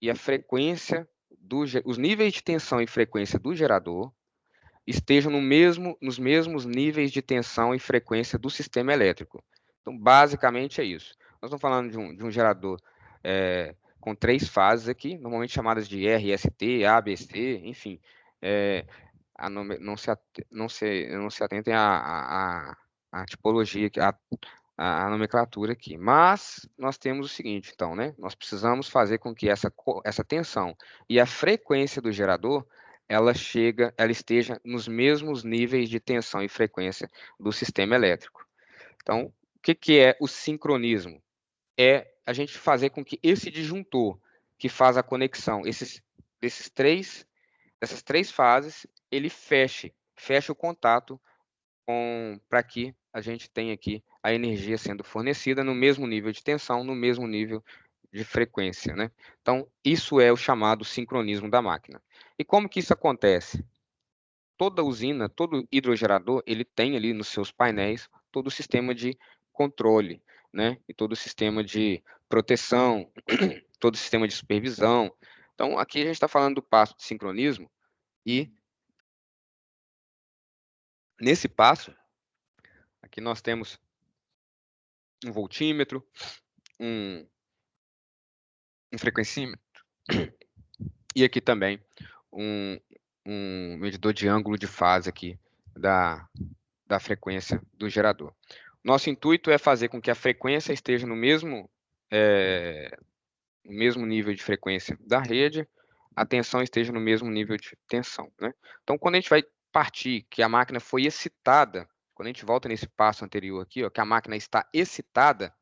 e a frequência, os níveis de tensão e frequência do gerador estejam nos mesmos níveis de tensão e frequência do sistema elétrico. Então, basicamente é isso. Nós estamos falando de um gerador com 3 fases aqui, normalmente chamadas de RST, ABC, enfim. Não se atentem à tipologia, a nomenclatura aqui. Mas nós temos o seguinte, então, né? Nós precisamos fazer com que essa tensão e a frequência do gerador ela esteja nos mesmos níveis de tensão e frequência do sistema elétrico. Então, o que é o sincronismo? É a gente fazer com que esse disjuntor que faz a conexão, dessas três fases, ele feche o contato para que a gente tenha aqui a energia sendo fornecida no mesmo nível de tensão, no mesmo nível de frequência, né? Então, isso é o chamado sincronismo da máquina. E como que isso acontece? Toda usina, todo hidrogerador, ele tem ali nos seus painéis todo o sistema de controle, né? E todo o sistema de proteção, todo o sistema de supervisão. Então, aqui a gente está falando do passo de sincronismo e nesse passo, aqui nós temos um voltímetro, um frequencímetro e aqui também um medidor de ângulo de fase aqui da frequência do gerador. Nosso intuito é fazer com que a frequência esteja no mesmo nível de frequência da rede, a tensão esteja no mesmo nível de tensão, né? Então, quando a gente vai partir que a máquina foi excitada, quando a gente volta nesse passo anterior aqui, ó, que a máquina está excitada,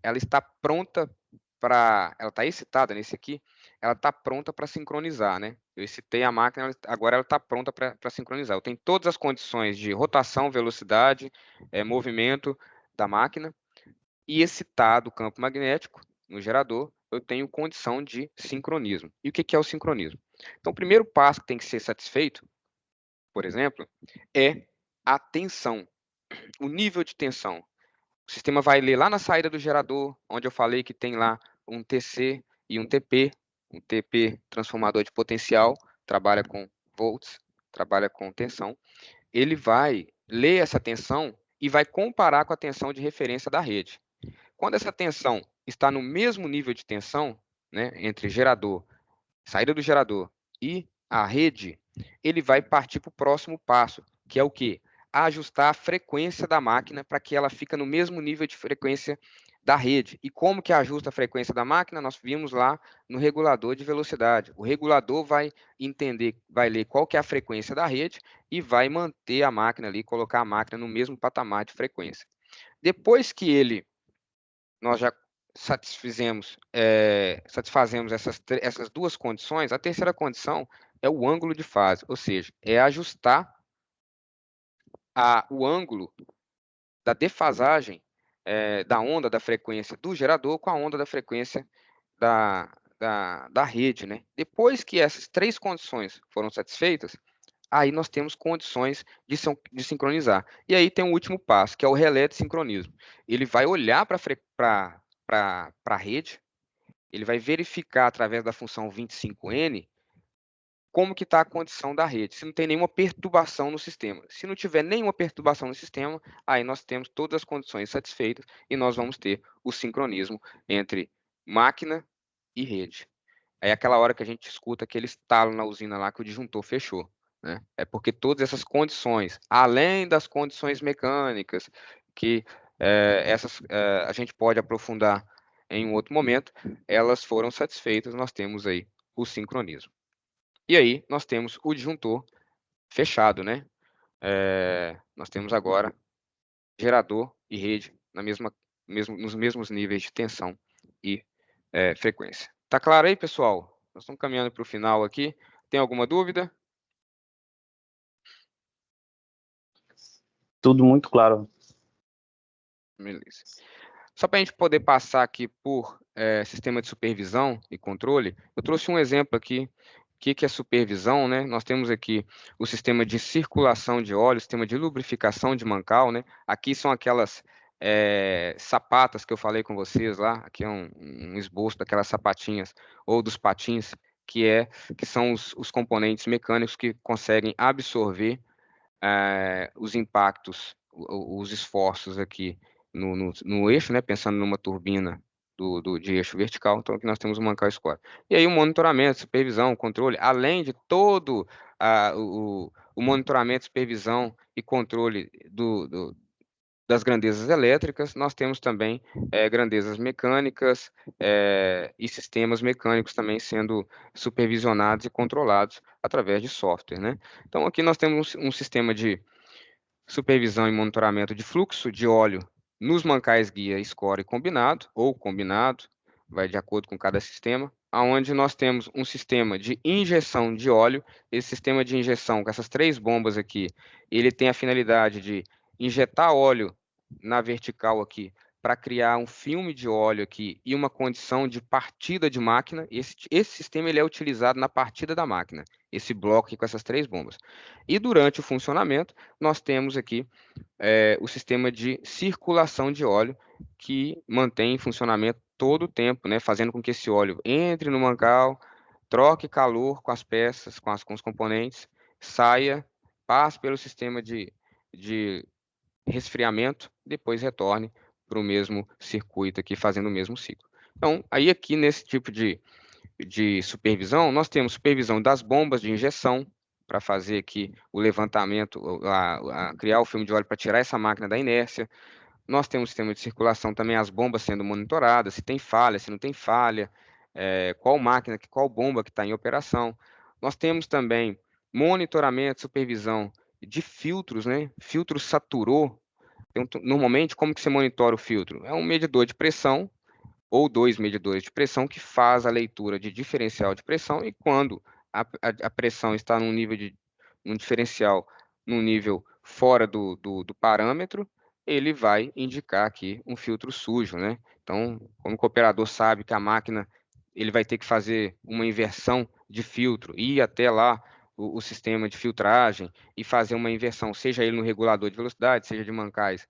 ela está pronta ela está excitada nesse aqui, ela está pronta para sincronizar, né? Eu excitei a máquina, agora ela está pronta para sincronizar. Eu tenho todas as condições de rotação, velocidade, movimento da máquina, e excitado o campo magnético no gerador, eu tenho condição de sincronismo. E o que é o sincronismo? Então, o primeiro passo que tem que ser satisfeito, por exemplo, é a tensão, o nível de tensão. O sistema vai ler lá na saída do gerador, onde eu falei que tem lá um TC e um TP transformador de potencial, trabalha com volts, trabalha com tensão. Ele vai ler essa tensão e vai comparar com a tensão de referência da rede. Quando essa tensão está no mesmo nível de tensão, né, entre gerador, saída do gerador e a rede, ele vai partir para o próximo passo, que é o quê? Ajustar a frequência da máquina para que ela fique no mesmo nível de frequência da rede. E como que ajusta a frequência da máquina? Nós vimos lá no regulador de velocidade. O regulador vai entender, vai ler qual que é a frequência da rede e vai manter a máquina ali, colocar a máquina no mesmo patamar de frequência. Depois que nós já satisfazemos essas duas condições, a terceira condição é o ângulo de fase, ou seja, é ajustar o ângulo da defasagem da onda da frequência do gerador com a onda da frequência da rede, né? Depois que essas três condições foram satisfeitas, aí nós temos condições de sincronizar. E aí tem o último passo, que é o relé de sincronismo. Ele vai olhar para a rede, ele vai verificar através da função 25N como que está a condição da rede, se não tem nenhuma perturbação no sistema. Se não tiver nenhuma perturbação no sistema, aí nós temos todas as condições satisfeitas e nós vamos ter o sincronismo entre máquina e rede. É aquela hora que a gente escuta aquele estalo na usina lá que o disjuntor fechou, né? É porque todas essas condições, além das condições mecânicas, que a gente pode aprofundar em um outro momento, elas foram satisfeitas, nós temos aí o sincronismo. E aí nós temos o disjuntor fechado, né? Nós temos agora gerador e rede nos mesmos níveis de tensão e frequência. Tá claro aí, pessoal? Nós estamos caminhando para o final aqui. Tem alguma dúvida? Tudo muito claro. Beleza. Só para a gente poder passar aqui por sistema de supervisão e controle, eu trouxe um exemplo aqui. O que é supervisão, né? Nós temos aqui o sistema de circulação de óleo, sistema de lubrificação de mancal, né? Aqui são aquelas sapatas que eu falei com vocês lá. Aqui é um esboço daquelas sapatinhas ou dos patins, que são os componentes mecânicos que conseguem absorver os impactos, os esforços aqui no eixo, né? Pensando numa turbina de eixo vertical, então aqui nós temos o mancal score. E aí o monitoramento, supervisão, controle, além de todo o monitoramento, supervisão e controle das grandezas elétricas, nós temos também grandezas mecânicas e sistemas mecânicos também sendo supervisionados e controlados através de software, né? Então aqui nós temos um sistema de supervisão e monitoramento de fluxo de óleo nos mancais guia, score combinado, ou combinado, vai de acordo com cada sistema, aonde nós temos um sistema de injeção de óleo. Esse sistema de injeção, com essas três bombas aqui, ele tem a finalidade de injetar óleo na vertical aqui para criar um filme de óleo aqui e uma condição de partida de máquina. Esse sistema ele é utilizado na partida da máquina, esse bloco aqui com essas 3 bombas. E durante o funcionamento, nós temos aqui o sistema de circulação de óleo, que mantém em funcionamento todo o tempo, né, fazendo com que esse óleo entre no mancal, troque calor com as peças, com os componentes, saia, passe pelo sistema de resfriamento, depois retorne para o mesmo circuito aqui, fazendo o mesmo ciclo. Então, aí aqui nesse tipo de supervisão, nós temos supervisão das bombas de injeção, para fazer aqui o levantamento, criar o filme de óleo para tirar essa máquina da inércia. Nós temos um sistema de circulação também, as bombas sendo monitoradas, se tem falha, se não tem falha, qual bomba que está em operação. Nós temos também monitoramento, supervisão de filtros, né? Filtro saturou. Normalmente, como que você monitora o filtro? É um medidor de pressão ou 2 medidores de pressão que faz a leitura de diferencial de pressão, e quando a pressão está num diferencial num nível fora do parâmetro, ele vai indicar aqui um filtro sujo, né? Então, como o operador sabe que a máquina ele vai ter que fazer uma inversão de filtro, ir até lá o sistema de filtragem e fazer uma inversão, seja ele no regulador de velocidade, seja de mancais,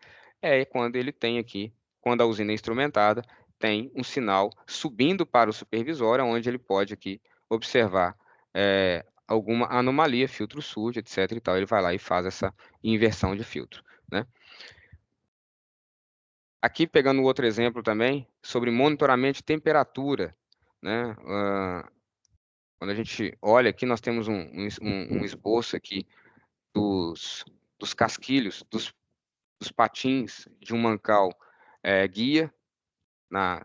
quando ele tem aqui, quando a usina é instrumentada, tem um sinal subindo para o supervisório, onde ele pode aqui observar alguma anomalia, filtro sujo, etc. e tal. Ele vai lá e faz essa inversão de filtro, né? Aqui, pegando outro exemplo também, sobre monitoramento de temperatura, né? Quando a gente olha aqui, nós temos um esboço aqui dos casquilhos, dos patins de um mancal guia,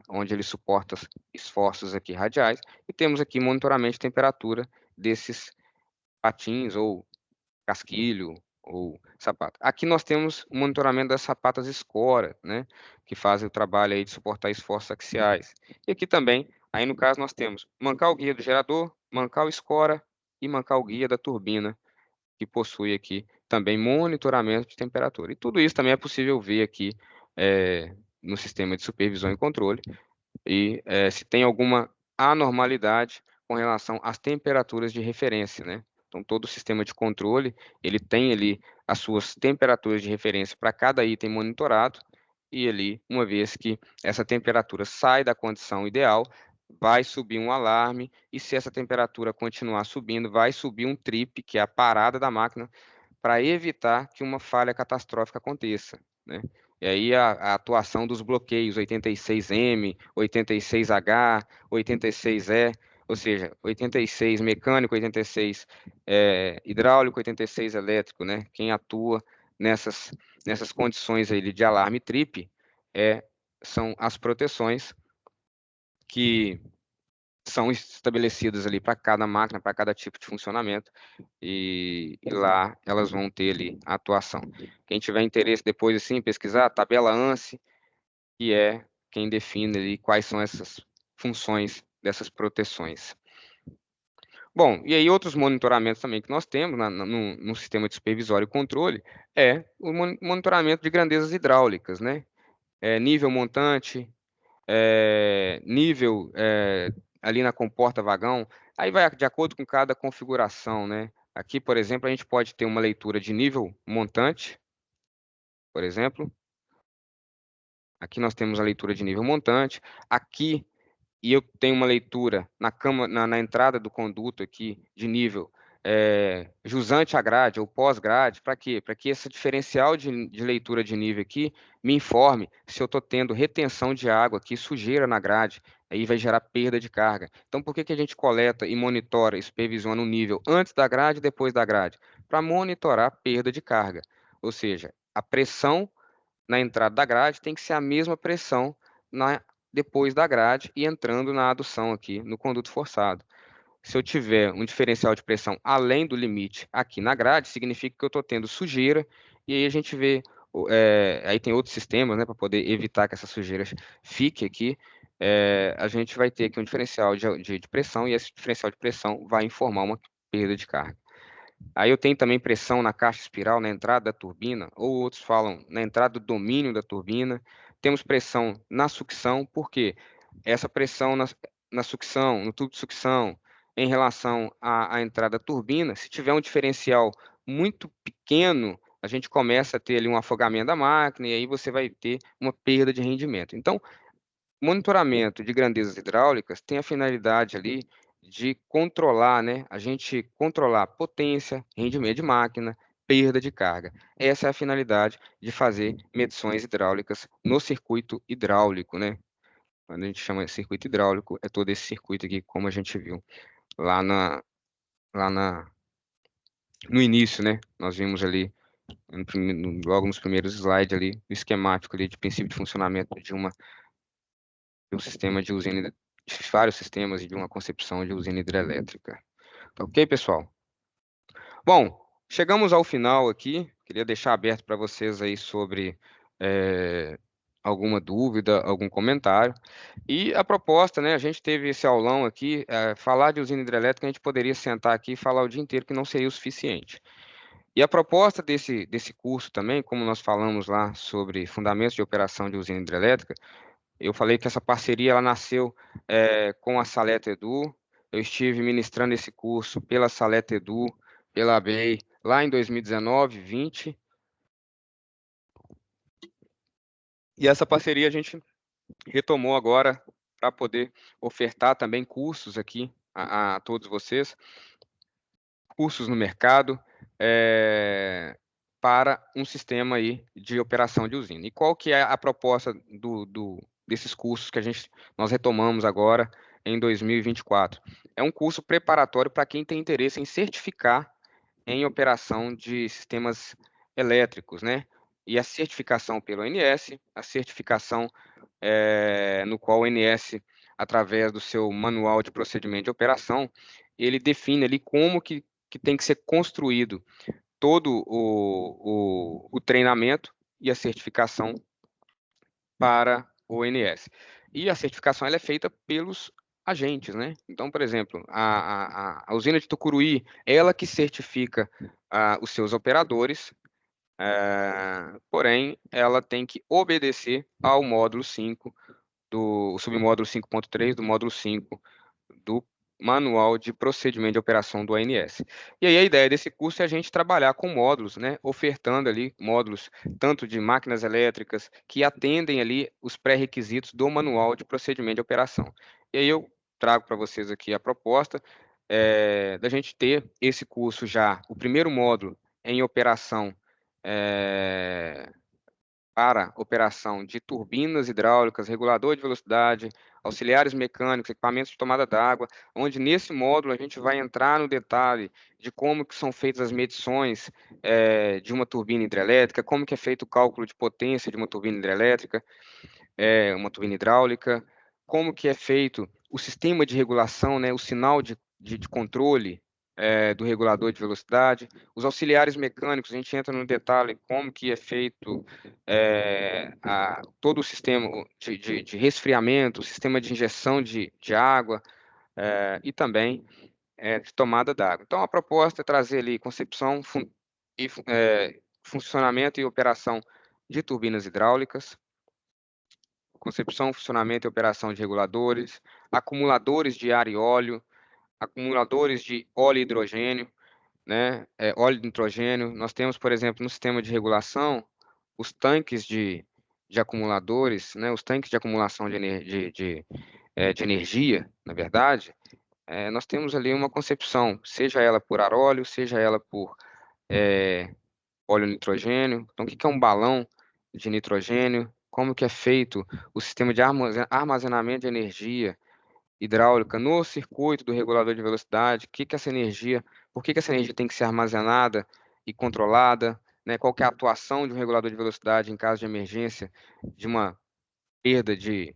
onde ele suporta esforços aqui radiais, e temos aqui monitoramento de temperatura desses patins ou casquilho ou sapato. Aqui nós temos o monitoramento das sapatas escora, né, que fazem o trabalho aí de suportar esforços axiais. E aqui também, aí no caso nós temos mancal guia do gerador, mancal escora e mancal guia da turbina, que possui aqui também monitoramento de temperatura. E tudo isso também é possível ver aqui no sistema de supervisão e controle, e se tem alguma anormalidade com relação às temperaturas de referência, né? Então, todo o sistema de controle, ele tem ali as suas temperaturas de referência para cada item monitorado, e ali, uma vez que essa temperatura sai da condição ideal, vai subir um alarme, e se essa temperatura continuar subindo, vai subir um trip, que é a parada da máquina, para evitar que uma falha catastrófica aconteça, né? E aí a atuação dos bloqueios 86M, 86H, 86E, ou seja, 86 mecânico, 86 hidráulico, 86 elétrico, né? Quem atua nessas condições aí de alarme trip são as proteções que são estabelecidas ali para cada máquina, para cada tipo de funcionamento, e lá elas vão ter ali a atuação. Quem tiver interesse depois, assim, pesquisar, a tabela ANSI, que é quem define ali quais são essas funções dessas proteções. Bom, e aí outros monitoramentos também que nós temos no sistema de supervisório e controle o monitoramento de grandezas hidráulicas, né? Nível montante, nível ali na comporta vagão, aí vai de acordo com cada configuração, né? Aqui, por exemplo, a gente pode ter uma leitura de nível montante, por exemplo. Aqui nós temos a leitura de nível montante. Aqui, e eu tenho uma leitura na entrada do conduto aqui de nível jusante à grade ou pós-grade. Para quê? Para que esse diferencial de leitura de nível aqui me informe se eu estou tendo retenção de água aqui, sujeira na grade, aí vai gerar perda de carga. Então, por que a gente coleta e monitora e supervisiona o nível antes da grade e depois da grade? Para monitorar a perda de carga. Ou seja, a pressão na entrada da grade tem que ser a mesma pressão depois da grade e entrando na adução aqui no conduto forçado. Se eu tiver um diferencial de pressão além do limite aqui na grade, significa que eu estou tendo sujeira, e aí a gente vê, aí tem outros sistemas, né, para poder evitar que essa sujeira fique aqui. A gente vai ter aqui um diferencial de pressão, e esse diferencial de pressão vai informar uma perda de carga. Aí eu tenho também pressão na caixa espiral, na entrada da turbina, ou outros falam na entrada do domínio da turbina. temos pressão na sucção, porque essa pressão na sucção, no tubo de sucção, em relação à entrada da turbina, se tiver um diferencial muito pequeno, a gente começa a ter ali um afogamento da máquina e aí você vai ter uma perda de rendimento. Então, monitoramento de grandezas hidráulicas tem a finalidade ali de controlar, né? A gente controlar potência, rendimento de máquina, perda de carga. Essa é a finalidade de fazer medições hidráulicas no circuito hidráulico, né? Quando a gente chama de circuito hidráulico, é todo esse circuito aqui, como a gente viu lá no início, né? Nós vimos ali logo nos primeiros slides ali, o esquemático ali de princípio de funcionamento de um sistema de usina, de vários sistemas e de uma concepção de usina hidrelétrica. Tá ok, pessoal? Bom, chegamos ao final aqui. Queria deixar aberto para vocês aí sobre alguma dúvida, algum comentário. E a proposta, né? A gente teve esse aulão aqui, falar de usina hidrelétrica, a gente poderia sentar aqui e falar o dia inteiro que não seria o suficiente. E a proposta desse curso também, como nós falamos lá sobre fundamentos de operação de usina hidrelétrica, eu falei que essa parceria ela nasceu com a Saleta Edu. Eu estive ministrando esse curso pela Saleta Edu, pela ABEI, lá em 2019, 20. E essa parceria a gente retomou agora para poder ofertar também cursos aqui a todos vocês, cursos no mercado, para um sistema aí de operação de usina. E qual que é a proposta desses cursos que nós retomamos agora em 2024? É um curso preparatório para quem tem interesse em certificar em operação de sistemas elétricos, né? E a certificação pelo ONS, a certificação no qual o ONS, através do seu manual de procedimento de operação, ele define ali como que tem que ser construído todo o treinamento e a certificação para o ONS. E a certificação ela é feita pelos agentes, né? Então, por exemplo, a usina de Tucuruí, ela que certifica os seus operadores, porém, ela tem que obedecer ao módulo 5, do submódulo 5.3 do módulo 5 do Manual de Procedimento de Operação do ANS. E aí a ideia desse curso é a gente trabalhar com módulos, né, ofertando ali módulos tanto de máquinas elétricas que atendem ali os pré-requisitos do Manual de Procedimento de Operação. E aí eu trago para vocês aqui a proposta da gente ter esse curso já, o primeiro módulo em operação para operação de turbinas hidráulicas, regulador de velocidade, auxiliares mecânicos, equipamentos de tomada d'água, onde nesse módulo a gente vai entrar no detalhe de como que são feitas as medições de uma turbina hidrelétrica, como que é feito o cálculo de potência de uma turbina hidrelétrica, uma turbina hidráulica, como que é feito o sistema de regulação, né, o sinal de controle do regulador de velocidade, os auxiliares mecânicos, a gente entra no detalhe como que é feito todo o sistema de resfriamento, o sistema de injeção de água e também de tomada d'água. Então, a proposta é trazer ali concepção, funcionamento e operação de turbinas hidráulicas, concepção, funcionamento e operação de reguladores, acumuladores de ar e óleo, acumuladores de óleo e hidrogênio, né? Óleo de nitrogênio. Nós temos, por exemplo, no sistema de regulação, os tanques de acumuladores, né? Os tanques de acumulação de energia, na verdade, nós temos ali uma concepção, seja ela por ar óleo, seja ela por óleo nitrogênio. Então, o que é um balão de nitrogênio? Como que é feito o sistema de armazenamento de energia hidráulica no circuito do regulador de velocidade? Por que essa energia tem que ser armazenada e controlada? Né? Qual que é a atuação de um regulador de velocidade em caso de emergência de uma perda de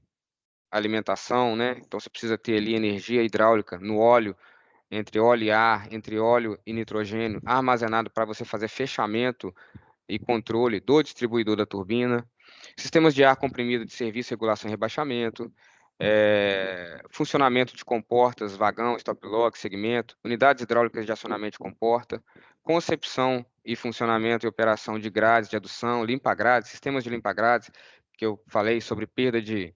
alimentação, né? Então, você precisa ter ali energia hidráulica no óleo, entre óleo e ar, entre óleo e nitrogênio, armazenado para você fazer fechamento e controle do distribuidor da turbina, sistemas de ar comprimido de serviço, regulação e rebaixamento, funcionamento de comportas, vagão, stop-lock, segmento, unidades hidráulicas de acionamento de comporta, concepção e funcionamento e operação de grades de adução, limpa-grades, sistemas de limpa-grades, que eu falei sobre perda de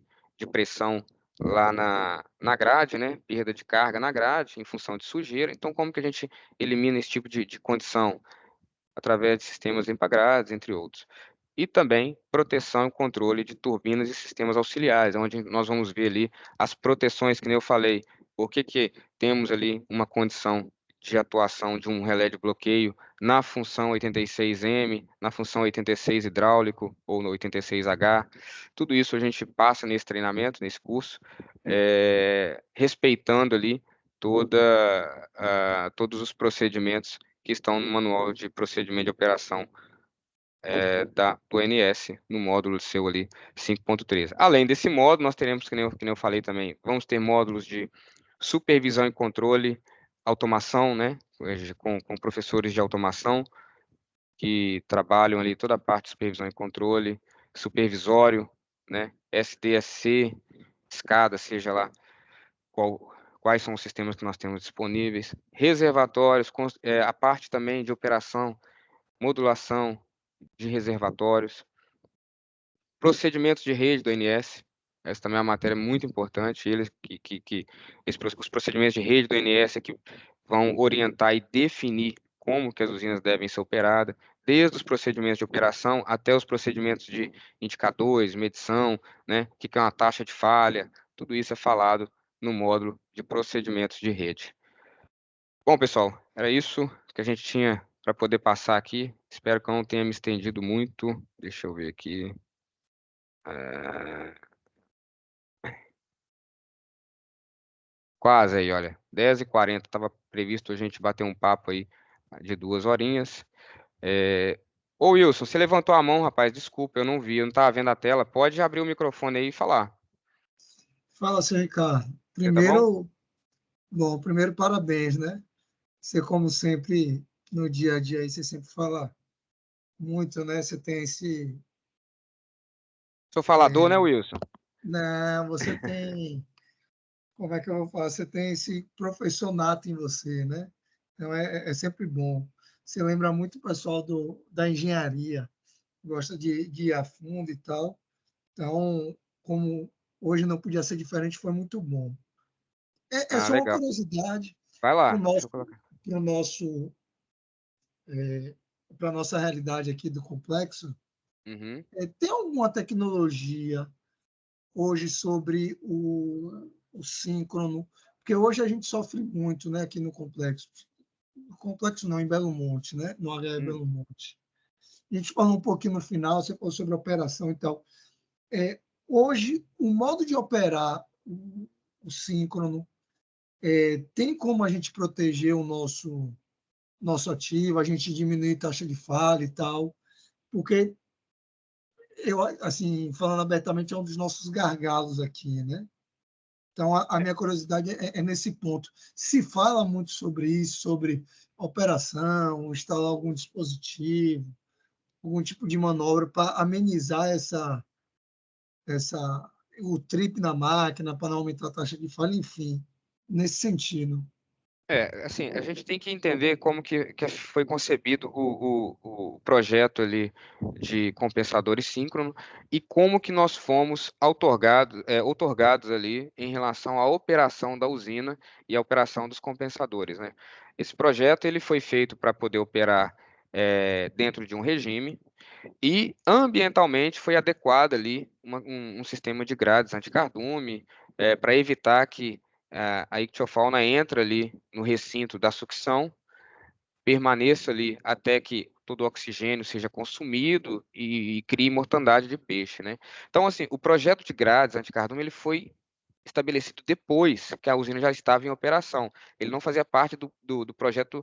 pressão lá na grade, né? Perda de carga na grade em função de sujeira. Então, como que a gente elimina esse tipo de condição? Através de sistemas limpa-grades, entre outros. E também proteção e controle de turbinas e sistemas auxiliares, onde nós vamos ver ali as proteções, que nem eu falei, por que temos ali uma condição de atuação de um relé de bloqueio na função 86M, na função 86 hidráulico ou no 86H. Tudo isso a gente passa nesse treinamento, nesse curso, respeitando ali todos os procedimentos que estão no manual de procedimento de operação do ONS, no módulo seu ali, 5.13. Além desse módulo, nós teremos, que nem eu falei também, vamos ter módulos de supervisão e controle, automação, né, com professores de automação, que trabalham ali toda a parte de supervisão e controle, supervisório, né, SDSC, SCADA, seja lá quais são os sistemas que nós temos disponíveis, reservatórios, a parte também de operação, modulação de reservatórios, procedimentos de rede do ONS, essa também é uma matéria muito importante, os procedimentos de rede do ONS é que vão orientar e definir como que as usinas devem ser operadas, desde os procedimentos de operação até os procedimentos de indicadores, medição, né, o que é uma taxa de falha, tudo isso é falado no módulo de procedimentos de rede. Bom, pessoal, era isso que a gente tinha para poder passar aqui. Espero que eu não tenha me estendido muito. Deixa eu ver aqui. Quase aí, olha. 10h40. Estava previsto a gente bater um papo aí de 2 horinhas. Ô, Wilson, você levantou a mão, rapaz. Desculpa, eu não vi. Eu não estava vendo a tela. Pode abrir o microfone aí e falar. Fala, seu Ricardo. Você tá bom? Primeiro, parabéns, né? Você, como sempre, no dia a dia aí, você sempre fala muito, né? Você tem esse... Sou falador, né, Wilson? Não, você tem... Como é que eu vou falar? Você tem esse profissionato em você, né? Então, é sempre bom. Você lembra muito o pessoal da engenharia, gosta de ir a fundo e tal. Então, como hoje não podia ser diferente, foi muito bom. É Ah, só uma legal. curiosidade Vai para lá. o Deixa nosso, eu colocar. para nosso, para a nossa realidade aqui do complexo. Uhum. Tem alguma tecnologia hoje sobre o síncrono? Porque hoje a gente sofre muito, né, aqui no complexo. No complexo não, em Belo Monte, né? No HE Belo Monte. A gente falou um pouquinho no final, você falou sobre operação e tal. Hoje, o modo de operar o síncrono, tem como a gente proteger o nosso ativo, a gente diminuir taxa de falha e tal, porque eu, assim, falando abertamente, é um dos nossos gargalos aqui, né? Então, a minha curiosidade é nesse ponto. Se fala muito sobre isso, sobre operação, instalar algum dispositivo, algum tipo de manobra para amenizar o trip na máquina, para não aumentar a taxa de falha, enfim, nesse sentido. Assim, a gente tem que entender como que foi concebido o projeto ali de compensadores síncrono e como que nós fomos outorgados ali em relação à operação da usina e à operação dos compensadores, né? Esse projeto ele foi feito para poder operar dentro de um regime e ambientalmente foi adequado ali um sistema de grades anticardume para evitar que a ictiofauna entre ali no recinto da sucção, permaneça ali até que todo o oxigênio seja consumido e crie mortandade de peixe, né? Então, assim, o projeto de grades anticardume ele foi estabelecido depois que a usina já estava em operação. Ele não fazia parte do projeto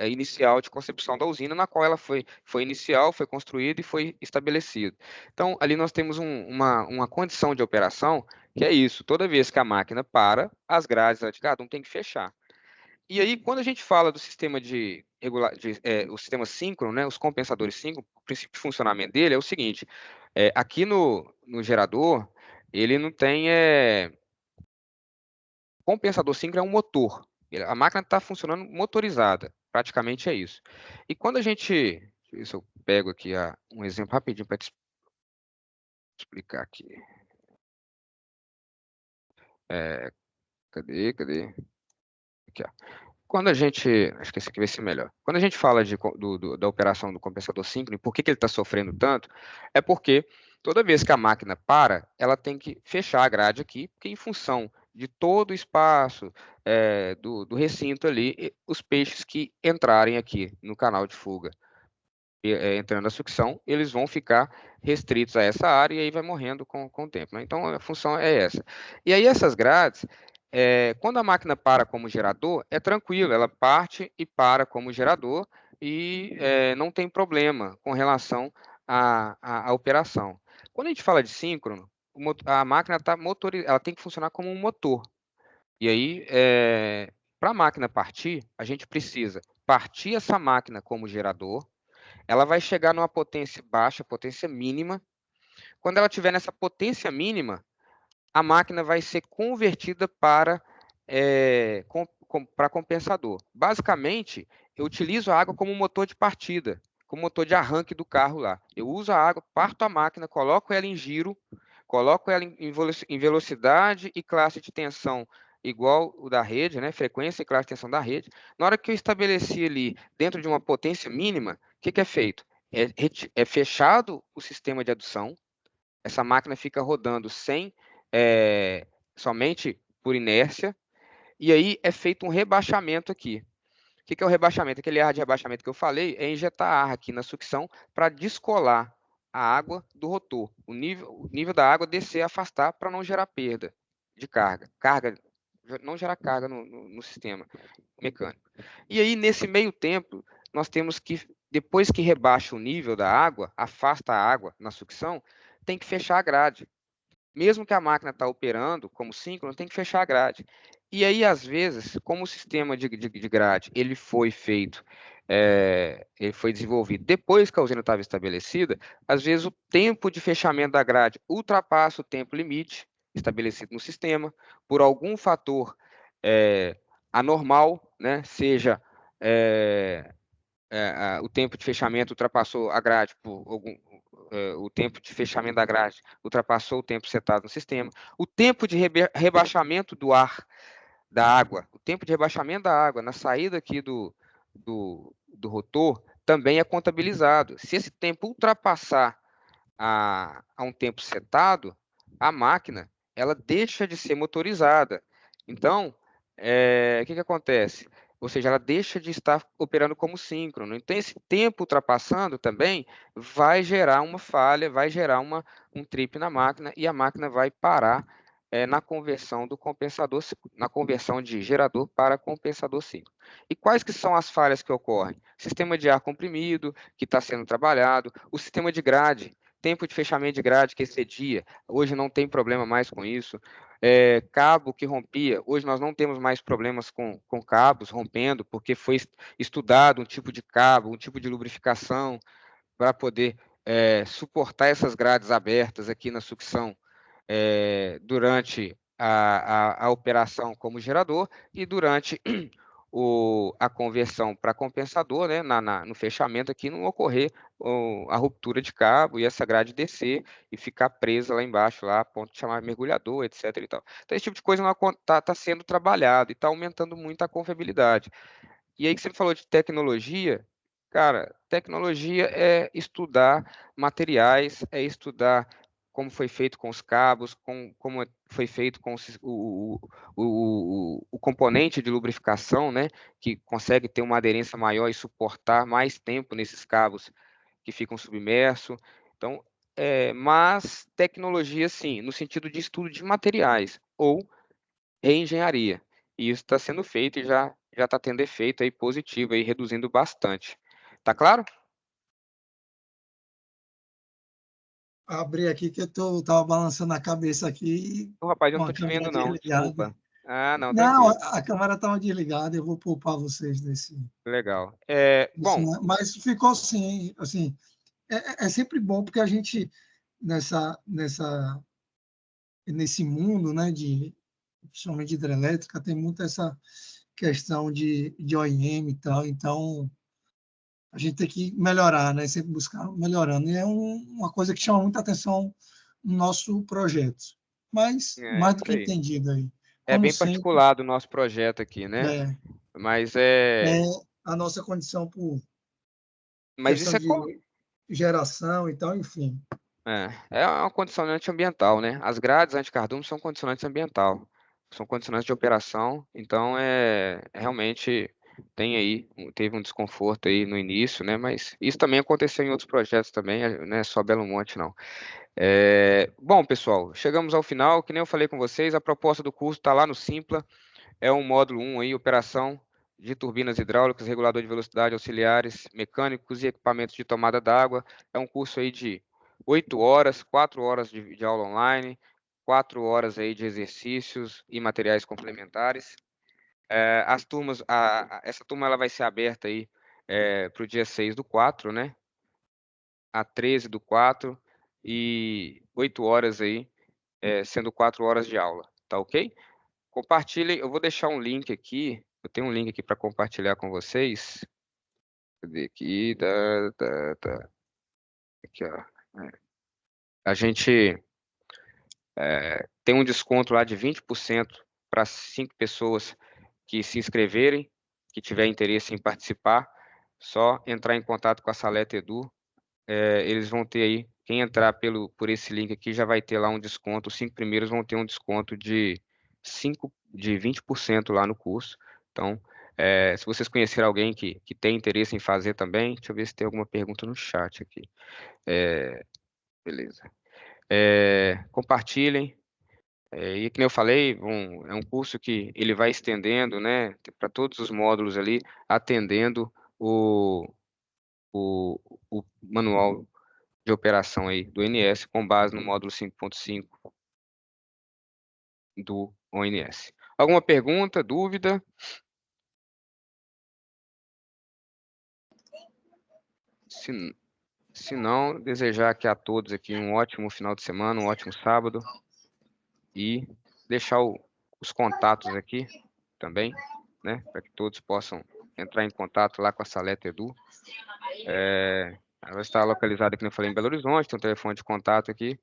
inicial de concepção da usina, na qual ela foi inicial, foi construída e foi estabelecida. Então, ali nós temos uma condição de operação que é isso, toda vez que a máquina para, as grades anticardume tem que fechar. E aí, quando a gente fala do sistema o sistema síncrono, né, os compensadores síncronos, o princípio de funcionamento dele é o seguinte, aqui no gerador, ele não tem compensador síncrono é um motor. A máquina está funcionando motorizada, praticamente é isso. E quando a gente, deixa eu ver se eu pego aqui um exemplo rapidinho para explicar aqui. Cadê? Aqui, ó. Quando a gente... Acho que esse aqui vai ser melhor. Quando a gente fala da operação do compensador síncrono, por que ele está sofrendo tanto? É porque toda vez que a máquina para, ela tem que fechar a grade aqui, porque em função de todo o espaço do recinto ali, os peixes que entrarem aqui no canal de fuga, entrando na sucção, eles vão ficar restritos a essa área e aí vai morrendo com o tempo, né? Então, a função é essa. E aí, essas grades, quando a máquina para como gerador, é tranquilo, ela parte e para como gerador e não tem problema com relação à operação. Quando a gente fala de síncrono, a máquina ela tem que funcionar como um motor. E aí, para a máquina partir, a gente precisa partir essa máquina como gerador. Ela vai chegar numa potência baixa, potência mínima. Quando ela estiver nessa potência mínima, a máquina vai ser convertida para compensador. Basicamente, eu utilizo a água como motor de partida, como motor de arranque do carro lá. Eu uso a água, parto a máquina, coloco ela em giro, coloco ela em velocidade e classe de tensão igual o da rede, né? Frequência e classe de tensão da rede. Na hora que eu estabeleci ali dentro de uma potência mínima, o que é feito? É fechado o sistema de adução, essa máquina fica rodando somente por inércia, e aí é feito um rebaixamento aqui. O que é o rebaixamento? Aquele ar de rebaixamento que eu falei é injetar ar aqui na sucção para descolar a água do rotor. O nível da água descer, afastar para não gerar perda de carga. Não gerar carga no sistema mecânico. E aí, nesse meio tempo, nós temos que, depois que rebaixa o nível da água, afasta a água na sucção, tem que fechar a grade. Mesmo que a máquina está operando como síncrono, tem que fechar a grade. E aí, às vezes, como o sistema de grade ele foi desenvolvido depois que a usina estava estabelecida, às vezes o tempo de fechamento da grade ultrapassa o tempo limite estabelecido no sistema, por algum fator anormal, né? Seja o tempo de fechamento ultrapassou a grade o tempo de fechamento da grade ultrapassou o tempo setado no sistema, o tempo de rebaixamento do ar, da água, o tempo de rebaixamento da água na saída aqui do rotor também é contabilizado. Se esse tempo ultrapassar a um tempo setado, a máquina ela deixa de ser motorizada. Então, o que acontece? Ou seja, ela deixa de estar operando como síncrono. Então, esse tempo ultrapassando também vai gerar uma falha, vai gerar um trip na máquina e a máquina vai parar na conversão do compensador, na conversão de gerador para compensador síncrono. E quais que são as falhas que ocorrem? Sistema de ar comprimido, que está sendo trabalhado, o sistema de grade, tempo de fechamento de grade que excedia, hoje não tem problema mais com isso. Cabo que rompia, hoje nós não temos mais problemas com cabos rompendo, porque foi estudado um tipo de cabo, um tipo de lubrificação para poder suportar essas grades abertas aqui na sucção durante a operação como gerador e durante a conversão para compensador, né, no fechamento aqui, não ocorrer a ruptura de cabo e essa grade descer e ficar presa lá embaixo, lá, a ponto de chamar mergulhador, etc. E tal. Então, esse tipo de coisa está sendo trabalhado e está aumentando muito a confiabilidade. E aí que você falou de tecnologia, cara, tecnologia é estudar materiais, é estudar como foi feito com os cabos, como foi feito com o componente de lubrificação, né, que consegue ter uma aderência maior e suportar mais tempo nesses cabos que ficam submersos. Então, mas tecnologia, sim, no sentido de estudo de materiais ou reengenharia. E isso está sendo feito e já está tendo efeito aí positivo, aí, reduzindo bastante. Tá claro? Abri aqui que eu tava balançando a cabeça aqui Rapaz, eu não com a estou te vendo, câmera não. desligada. Desculpa. Ah, não, Não, tranquilo. a câmera estava desligada, eu vou poupar vocês desse. Legal. Isso, Bom, né? Mas ficou assim, é sempre bom porque a gente nesse mundo, né, principalmente de hidrelétrica, tem muito essa questão de OEM e tal, então a gente tem que melhorar, né, sempre buscar melhorando. E é uma coisa que chama muita atenção no nosso projeto. Mas mais do que isso aí. entendido aí. É Como bem sempre, particular do nosso projeto aqui, né? Mas é a nossa condição por questão isso de geração e tal, enfim. é uma condicionante ambiental, né? As grades anticardume são condicionantes ambiental, são condicionantes de operação, então realmente teve um desconforto aí no início, né? Mas isso também aconteceu em outros projetos também, não é só Belo Monte, não. Bom, pessoal, chegamos ao final, que nem eu falei com vocês, a proposta do curso está lá no Simpla, é um módulo 1 aí, operação de turbinas hidráulicas, regulador de velocidade, auxiliares, mecânicos e equipamentos de tomada d'água. É um curso aí de 8 horas, 4 horas de aula online, 4 horas aí de exercícios e materiais complementares. As turmas, essa turma ela vai ser aberta aí para o dia 6/4, né? A 13/4 e 8 horas aí, sendo 4 horas de aula, tá ok? Compartilhem, eu vou deixar um link aqui, eu tenho um link aqui para compartilhar com vocês. Cadê aqui? Aqui, ó. A gente tem um desconto lá de 20% para 5 pessoas que se inscreverem, que tiver interesse em participar, só entrar em contato com a Salete Edu. Eles vão ter aí, quem entrar por esse link aqui já vai ter lá um desconto, os 5 primeiros vão ter um desconto de 20% lá no curso. Então, se vocês conhecerem alguém que tem interesse em fazer também, deixa eu ver se tem alguma pergunta no chat aqui. Beleza. Compartilhem. E como eu falei, é um curso que ele vai estendendo, né, para todos os módulos ali, atendendo o manual de operação aí do ONS com base no módulo 5.5 do ONS. Alguma pergunta, dúvida? Se não, desejar aqui a todos aqui um ótimo final de semana, um ótimo sábado e deixar os contatos aqui também, né, para que todos possam entrar em contato lá com a Salete Edu. Ela está localizada, como eu falei, em Belo Horizonte, tem um telefone de contato aqui,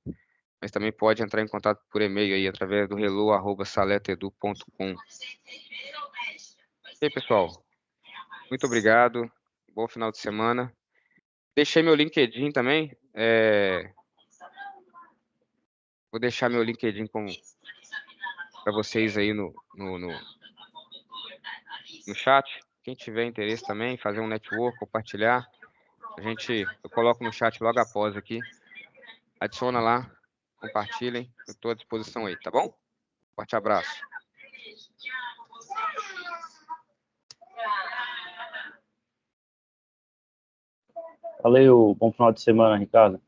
mas também pode entrar em contato por e-mail aí, através do hello@saleteedu.com. E aí, pessoal, muito obrigado, bom final de semana. Deixei meu LinkedIn também, vou deixar meu LinkedIn para vocês aí no chat. Quem tiver interesse também, fazer um network, compartilhar, eu coloco no chat logo após aqui. Adiciona lá, compartilhem, eu estou à disposição aí, tá bom? Forte abraço. Valeu, bom final de semana, Ricardo.